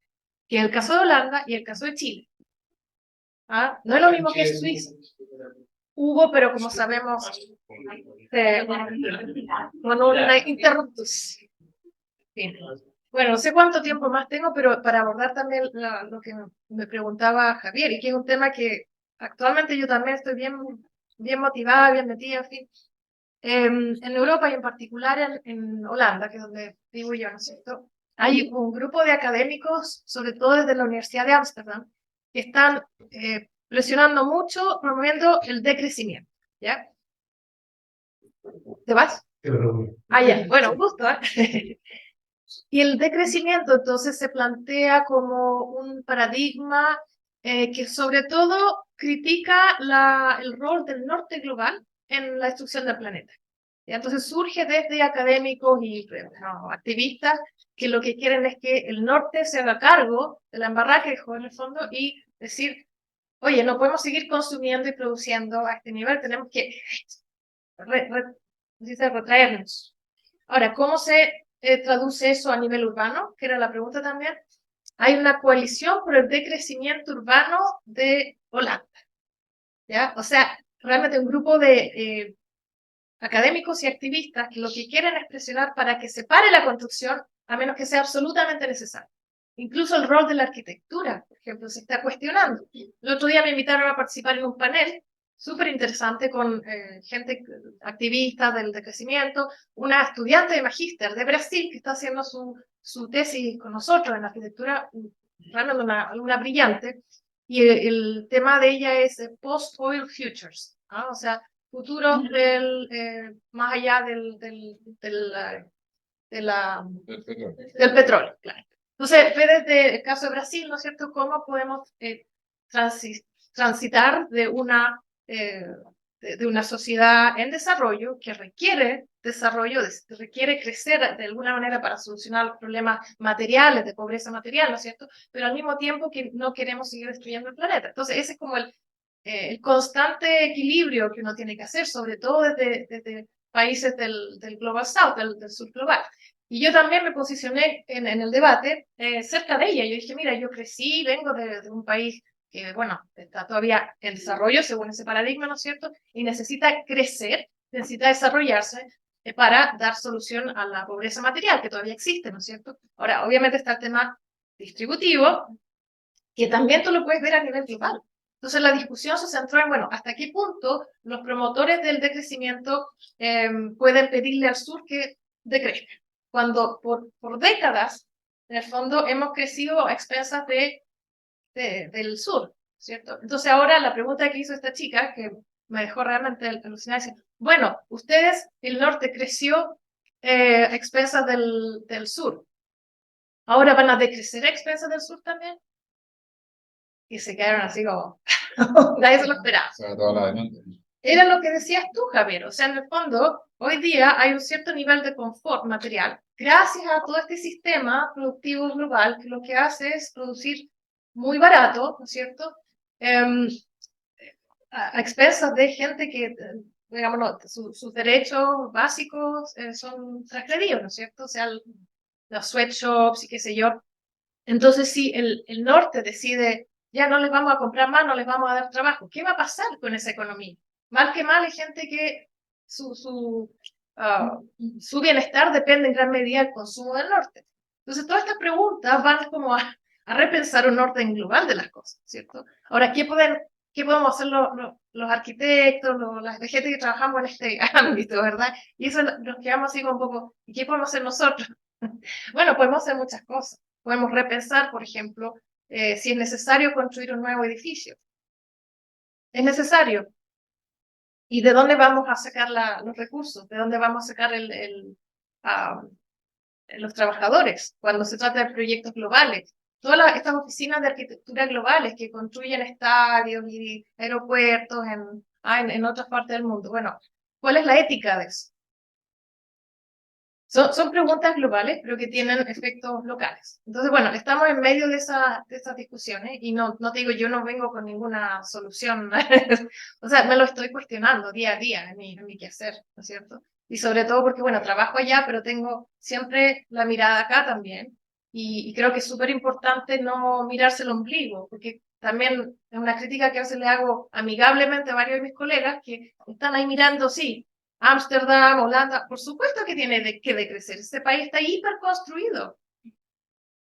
que es el caso de Holanda y el caso de Chile. No es lo mismo que Suiza. Hubo, pero como sabemos, con una interruptus. Bueno, no sé cuánto tiempo más tengo, pero para abordar también lo que me preguntaba Javier, y que es un tema que actualmente yo también estoy bien motivada, bien metida, en fin. En Europa y en particular en Holanda, que es donde vivo yo, ¿no es cierto? Hay un grupo de académicos, sobre todo desde la Universidad de Ámsterdam, que están presionando mucho, promoviendo el decrecimiento, ¿ya? ¿Te vas? Ya, bueno, justo, ¿eh? Y el decrecimiento entonces se plantea como un paradigma que sobre todo critica el rol del norte global en la destrucción del planeta. Y entonces surge desde académicos y activistas que lo que quieren es que el norte se haga cargo de la embarrada que dejó en el fondo y decir, oye, no podemos seguir consumiendo y produciendo a este nivel, tenemos que retraernos. Ahora, ¿cómo se traduce eso a nivel urbano? Que era la pregunta también. Hay una coalición por el decrecimiento urbano de Holanda, ¿ya? O sea, realmente un grupo de académicos y activistas que lo que quieren es presionar para que se pare la construcción a menos que sea absolutamente necesario. Incluso el rol de la arquitectura, por ejemplo, se está cuestionando. El otro día me invitaron a participar en un panel súper interesante con gente activista del decrecimiento, una estudiante de magíster de Brasil que está haciendo su tesis con nosotros en arquitectura, realmente una brillante, y el tema de ella es Post-Oil Futures, o sea, futuros más allá del petróleo, claro. Entonces, ve desde el caso de Brasil, ¿no es cierto?, cómo podemos transitar de una de una sociedad en desarrollo que requiere desarrollo, requiere crecer de alguna manera para solucionar los problemas materiales, de pobreza material, ¿no es cierto? Pero al mismo tiempo que no queremos seguir destruyendo el planeta. Entonces, ese es como el constante equilibrio que uno tiene que hacer, sobre todo desde países del Global South, del sur global. Y yo también me posicioné en el debate cerca de ella. Yo dije, mira, yo crecí, vengo de un país que, bueno, está todavía en desarrollo según ese paradigma, ¿no es cierto? Y necesita crecer, necesita desarrollarse para dar solución a la pobreza material que todavía existe, ¿no es cierto? Ahora, obviamente está el tema distributivo, que también tú lo puedes ver a nivel global. Entonces la discusión se centró en, bueno, hasta qué punto los promotores del decrecimiento pueden pedirle al sur que decrezca. Cuando por décadas, en el fondo, hemos crecido a expensas del sur, ¿cierto? Entonces ahora la pregunta que hizo esta chica, que me dejó realmente alucinada, es, bueno, ustedes, el norte creció a expensas del sur. ¿Ahora van a decrecer a expensas del sur también? Y se quedaron así como, nadie se lo esperaba. Se va toda la demanda. Era lo que decías tú, Javier. O sea, en el fondo, hoy día hay un cierto nivel de confort material gracias a todo este sistema productivo global que lo que hace es producir muy barato, ¿no es cierto? A expensas de gente que, digamos, sus derechos básicos son transgredidos, ¿no es cierto? O sea, los sweatshops y qué sé yo. Entonces, si el norte decide, ya no les vamos a comprar más, no les vamos a dar trabajo, ¿qué va a pasar con esa economía? Mal que mal hay gente que su bienestar depende en gran medida del consumo del norte. Entonces, todas estas preguntas van como a repensar un orden global de las cosas, ¿cierto? Ahora, ¿qué podemos hacer los arquitectos, la gente que trabajamos en este ámbito, ¿verdad? Y eso nos quedamos así como un poco, ¿y qué podemos hacer nosotros? Bueno, podemos hacer muchas cosas. Podemos repensar, por ejemplo, si es necesario construir un nuevo edificio. Es necesario. ¿Y de dónde vamos a sacar los recursos? ¿De dónde vamos a sacar los trabajadores cuando se trata de proyectos globales? Todas estas oficinas de arquitectura globales que construyen estadios y aeropuertos en otras partes del mundo. Bueno, ¿cuál es la ética de eso? Son preguntas globales, pero que tienen efectos locales. Entonces, bueno, estamos en medio de esas discusiones y no te digo, yo no vengo con ninguna solución. O sea, me lo estoy cuestionando día a día en mi quehacer, ¿no es cierto? Y sobre todo porque, bueno, trabajo allá, pero tengo siempre la mirada acá también. Y creo que es súper importante no mirarse el ombligo, porque también es una crítica que a veces le hago amigablemente a varios de mis colegas que están ahí mirando, sí, Ámsterdam, Holanda, por supuesto que tiene que decrecer. Este país está hiperconstruido.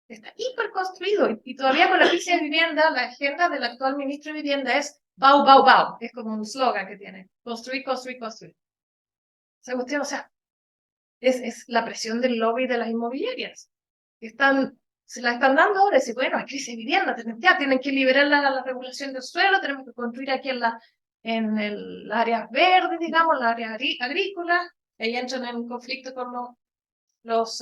Está hiperconstruido. Y todavía con la crisis de vivienda, la agenda del actual ministro de Vivienda es bau, bau, bau. Es como un slogan que tiene. Construir, construir, construir. O sea, es la presión del lobby de las inmobiliarias. Que se la están dando ahora. Y bueno, hay crisis de vivienda. Ya tienen que liberar la regulación del suelo. Tenemos que construir aquí en el área verde, digamos, la área agrícola, ahí entran en conflicto con los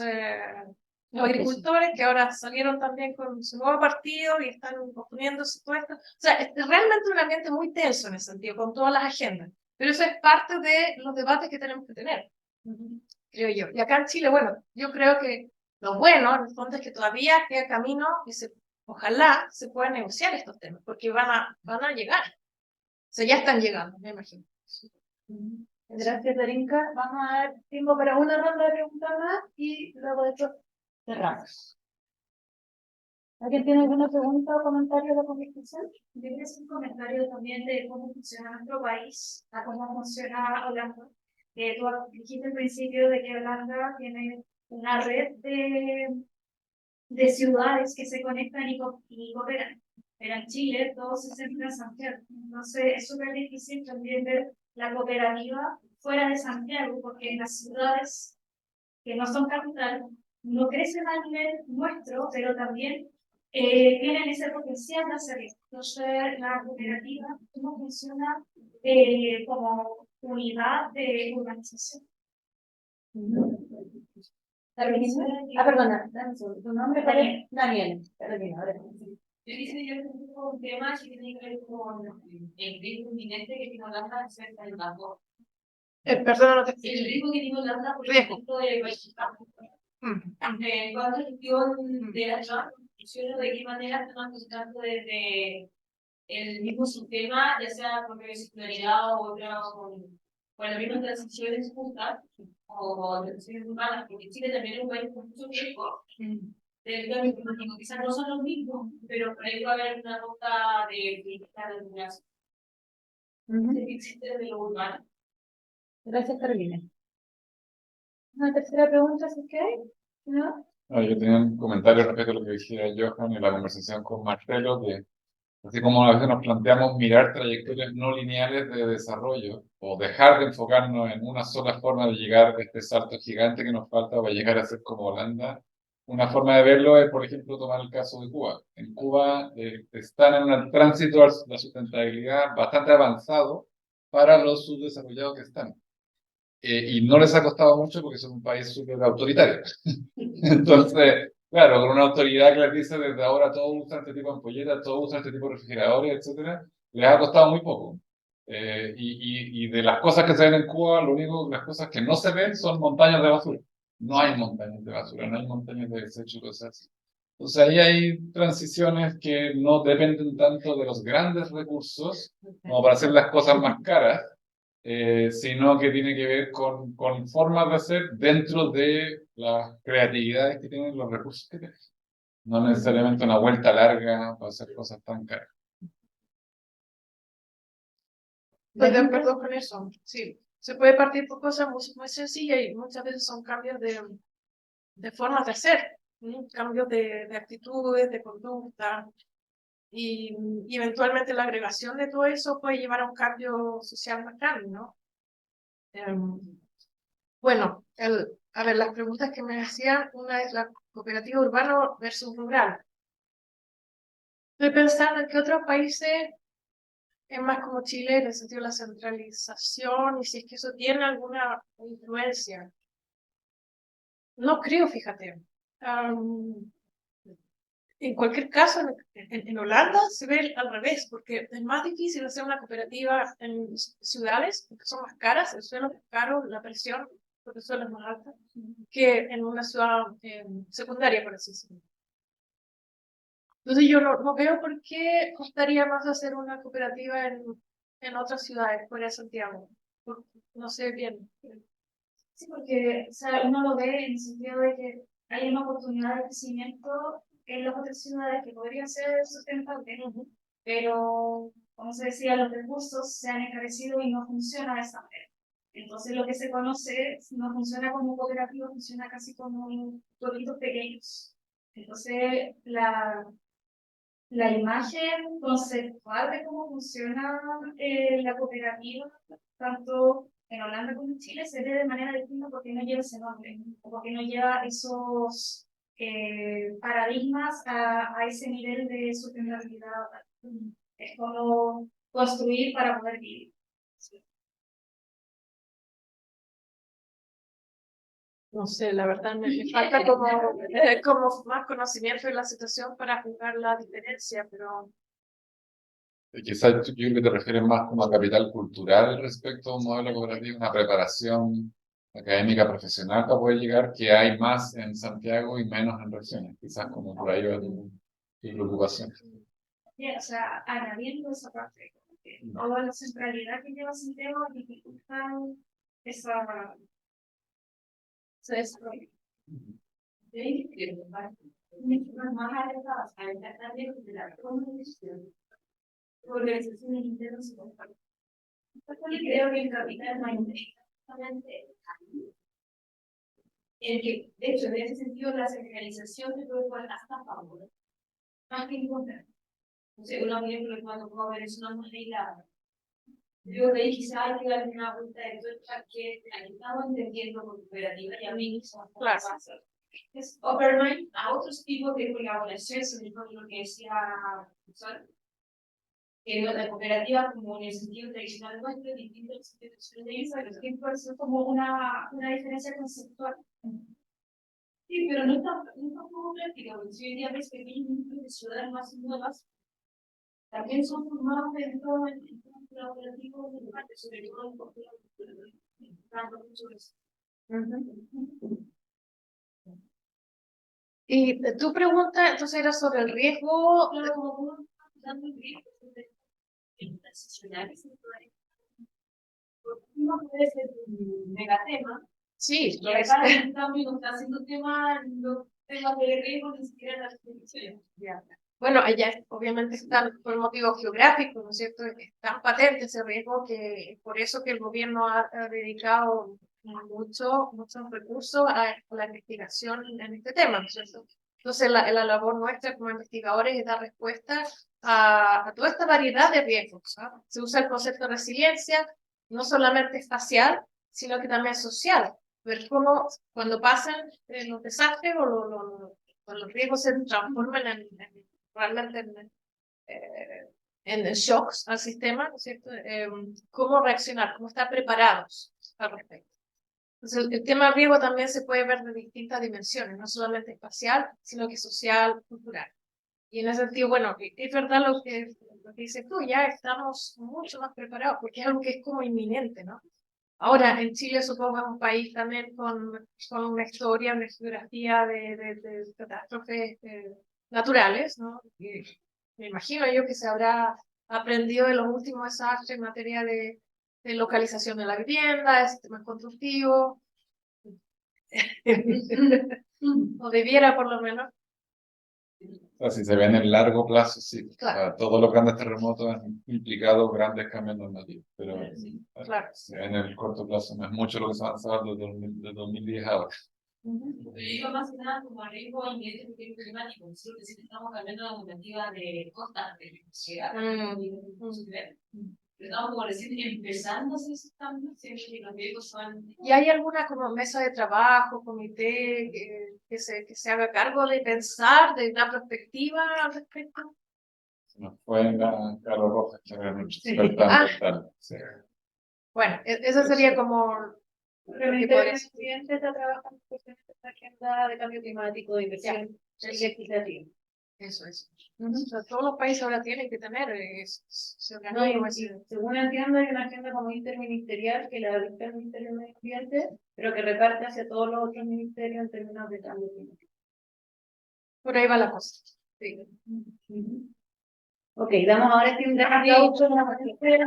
agricultores que ahora salieron también con su nuevo partido y están oponiéndose todo esto. O sea, es realmente un ambiente muy tenso en ese sentido, con todas las agendas. Pero eso es parte de los debates que tenemos que tener, creo yo. Y acá en Chile, bueno, yo creo que lo bueno, en el fondo, es que todavía queda camino y ojalá se puedan negociar estos temas, porque van a llegar. O sea, ya están llegando, me imagino. Gracias, Darinka. Vamos a dar tiempo para una ronda de preguntas más y luego de esto cerramos. ¿Alguien tiene alguna pregunta o comentario de la conversación? Yo quería hacer un comentario también de cómo funciona nuestro país, a cómo funciona Holanda. Tú dijiste al principio de que Holanda tiene una red de ciudades que se conectan y cooperan. Pero en Chile todo se centra en Santiago. Entonces es súper difícil también ver la cooperativa fuera de Santiago, porque en las ciudades que no son capital no crecen a nivel nuestro, pero también tienen ese potencial de hacerlo. Entonces la cooperativa, ¿cómo funciona como unidad de urbanización? Perdona, dame un segundo. ¿Tu nombre? Daniel. Daniel. Perdona, ahora. Yo quise yo un tema que tiene que ver con el ritmo inminente que tiene Holanda respecto al banco. Perdona, no te El ritmo que tiene Holanda por el Riesgo. efecto de cuando la gestión de las instituciones, de qué manera están aplicando desde el mismo sistema, ya sea por circularidad o otra con las mismas transiciones justas o transiciones urbanas, porque Chile también es un país con mucho riesgo del cambio climático. Quizás no son los mismos, pero por ahí va a haber una ruta de crítica de algunas que existe de lo urbano. Gracias, Carolina. Una tercera pregunta, si es que hay, ¿no? Yo tenía un comentario respecto a lo que decía Johan en la conversación con Marcelo, que así como a veces nos planteamos mirar trayectorias no lineales de desarrollo o dejar de enfocarnos en una sola forma de llegar a este salto gigante que nos falta para llegar a ser como Holanda, una forma de verlo es, por ejemplo, tomar el caso de Cuba. En Cuba están en un tránsito a la sustentabilidad bastante avanzado para los subdesarrollados que están. Y no les ha costado mucho porque son un país súper autoritario. Entonces, claro, con una autoridad que les dice desde ahora todos usan este tipo de ampolletas, todos usan este tipo de refrigeradores, etcétera, les ha costado muy poco. Y de las cosas que se ven en Cuba, las cosas que no se ven son montañas de basura. No hay montañas de basura, no hay montañas de desechos, cosas así. Entonces ahí hay transiciones que no dependen tanto de los grandes recursos como para hacer las cosas más caras, sino que tiene que ver con formas de hacer dentro de las creatividades que tienen los recursos que tienen. No necesariamente una vuelta larga para hacer cosas tan caras. Estoy de acuerdo con eso. Sí, se puede partir por cosas muy, muy sencillas y muchas veces son cambios de formas de hacer, cambios de actitudes, de conducta. Y eventualmente la agregación de todo eso puede llevar a un cambio social más grande, ¿no? Bueno, a ver, las preguntas que me hacían, una es la cooperativa urbano versus rural. Estoy pensando en qué otros países es más como Chile en el sentido de la centralización y si es que eso tiene alguna influencia. No creo, fíjate. En cualquier caso, en Holanda se ve al revés, porque es más difícil hacer una cooperativa en ciudades, porque son más caras, el suelo es caro, la presión porque el suelo es más alta, que en una ciudad secundaria, por así decirlo. Entonces yo no veo por qué costaría más hacer una cooperativa en otras ciudades, fuera de Santiago. No sé bien. Sí, porque o sea, uno lo ve en el sentido de que hay una oportunidad de crecimiento en las otras ciudades que podría ser sustentable, pero, como se decía, los recursos se han encarecido y no funciona de esa manera. Entonces, lo que se conoce no funciona como cooperativo, funciona casi como pueblitos pequeños. Entonces, la imagen conceptual de cómo funciona la cooperativa, tanto en Holanda como en Chile, se ve de manera distinta porque no lleva ese nombre, o porque no lleva esos paradigmas a ese nivel de sustentabilidad. Es como construir para poder vivir. No sé, la verdad me falta como más conocimiento de la situación para juzgar la diferencia, pero Quizás yo creo que te refieres más como a capital cultural respecto a un modelo cooperativo, una preparación académica profesional para poder llegar, que hay más en Santiago y menos en regiones. Quizás como por ahí va tu preocupación. O sea, añadiendo esa parte, toda la centralidad que lleva Santiago dificulta ese desarrollo. Más alejadas a intentar de la organizaciones internas y compartidas. Creo que el capital no es justamente el que, de hecho, en ese sentido, la centralización se puede jugar hasta a favor, más que en contra. O sea, una película que me ha tocado ver es una mujer aislada. Yo de ahí quizá hay que darle una vuelta de tuerca que estamos entendiendo con cooperativa y a mí mismo claro. es overnight a otros tipos de colaboración, sobre todo lo que decía Sol, que la cooperativa como en el sentido tradicional nuestro es distinto al sentido tradicional de Isa, pero que puede ser como una diferencia conceptual. Sí, pero no está como práctica, porque si hoy día ves pequeños núcleos de ciudades más nuevas, también son formados dentro del colaborativo de debate, sobre todo en cultura, sobre eso. Y tu pregunta, entonces, era sobre el riesgo. Claro, como dando el riesgo de transicionales, uno puede ser un megatema, Sí, y acá en cambio no está haciendo los temas de riesgo ni siquiera en las definiciones. bueno, allá obviamente están por motivos geográficos, ¿no es cierto? Están patentes ese riesgo, que es por eso que el gobierno ha dedicado muchos recursos a la investigación en este tema, ¿no es cierto? Entonces, la labor nuestra como investigadores es dar respuesta a toda esta variedad de riesgos, ¿no? Se usa el concepto de resiliencia, no solamente espacial, sino que también social. Ver cómo cuando pasan los desastres o los riesgos se transforman realmente en shocks al sistema, ¿no es cierto? Cómo reaccionar, cómo estar preparados al respecto. Entonces, el tema riesgo también se puede ver de distintas dimensiones, no solamente espacial, sino que social, cultural. Y en ese sentido, bueno, es verdad lo que dices tú, ya estamos mucho más preparados, porque es algo que es como inminente, ¿no? Ahora, en Chile supongo es un país también con una historia, una geografía de catástrofes naturales, ¿no? Y me imagino yo que se habrá aprendido de los últimos desastres en materia de localización de la vivienda, de sistemas constructivos, o debiera por lo menos. O sea, si se ve en el largo plazo, sí. Claro. O sea, todos los grandes terremotos han implicado grandes cambios normativos, pero Claro. se ve en el corto plazo, no es mucho lo que se ha avanzado desde 2010 ahora. Yo digo más que nada como riesgo inmediato del cambio climático. Nosotros estamos cambiando la normativa de costas de sociedad. Estamos como recién empezando a hacer esos cambios, que los riesgos son... ¿Y hay alguna como mesa de trabajo, comité que se haga cargo de pensar, de una perspectiva al respecto? Se nos fue en la Carlos Rojas, que era nuestro Sí. expertante en tal. Sí. Bueno, eso sería como... El Ministerio del Medio Ambiente está trabajando en esta agenda de cambio climático, de inversión legislativa. Eso. O sea, todos los países ahora tienen que tener, se No, organizan. según entiendo, hay una agenda como interministerial que la dicta el Ministerio del Medio Ambiente, pero que reparte hacia todos los otros ministerios en términos de cambio climático. Por ahí va la cosa. Sí. Ok, damos ahora un aplauso a la magistera.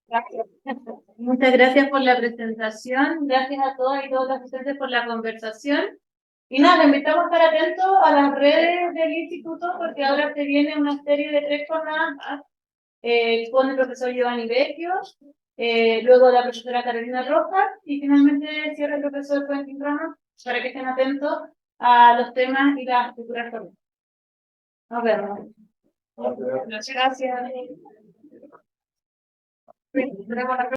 Gracias. Muchas gracias por la presentación, gracias a todas y todos los asistentes por la conversación. Y nada, les invitamos a estar atentos a las redes del instituto porque ahora se viene una serie de 3 jornadas más con el profesor Giovanni Vecchio, luego la profesora Carolina Rojas y finalmente cierra el profesor Quentin Ramos para que estén atentos a los temas y las futuras jornadas. Nos vemos. Gracias. Tenemos la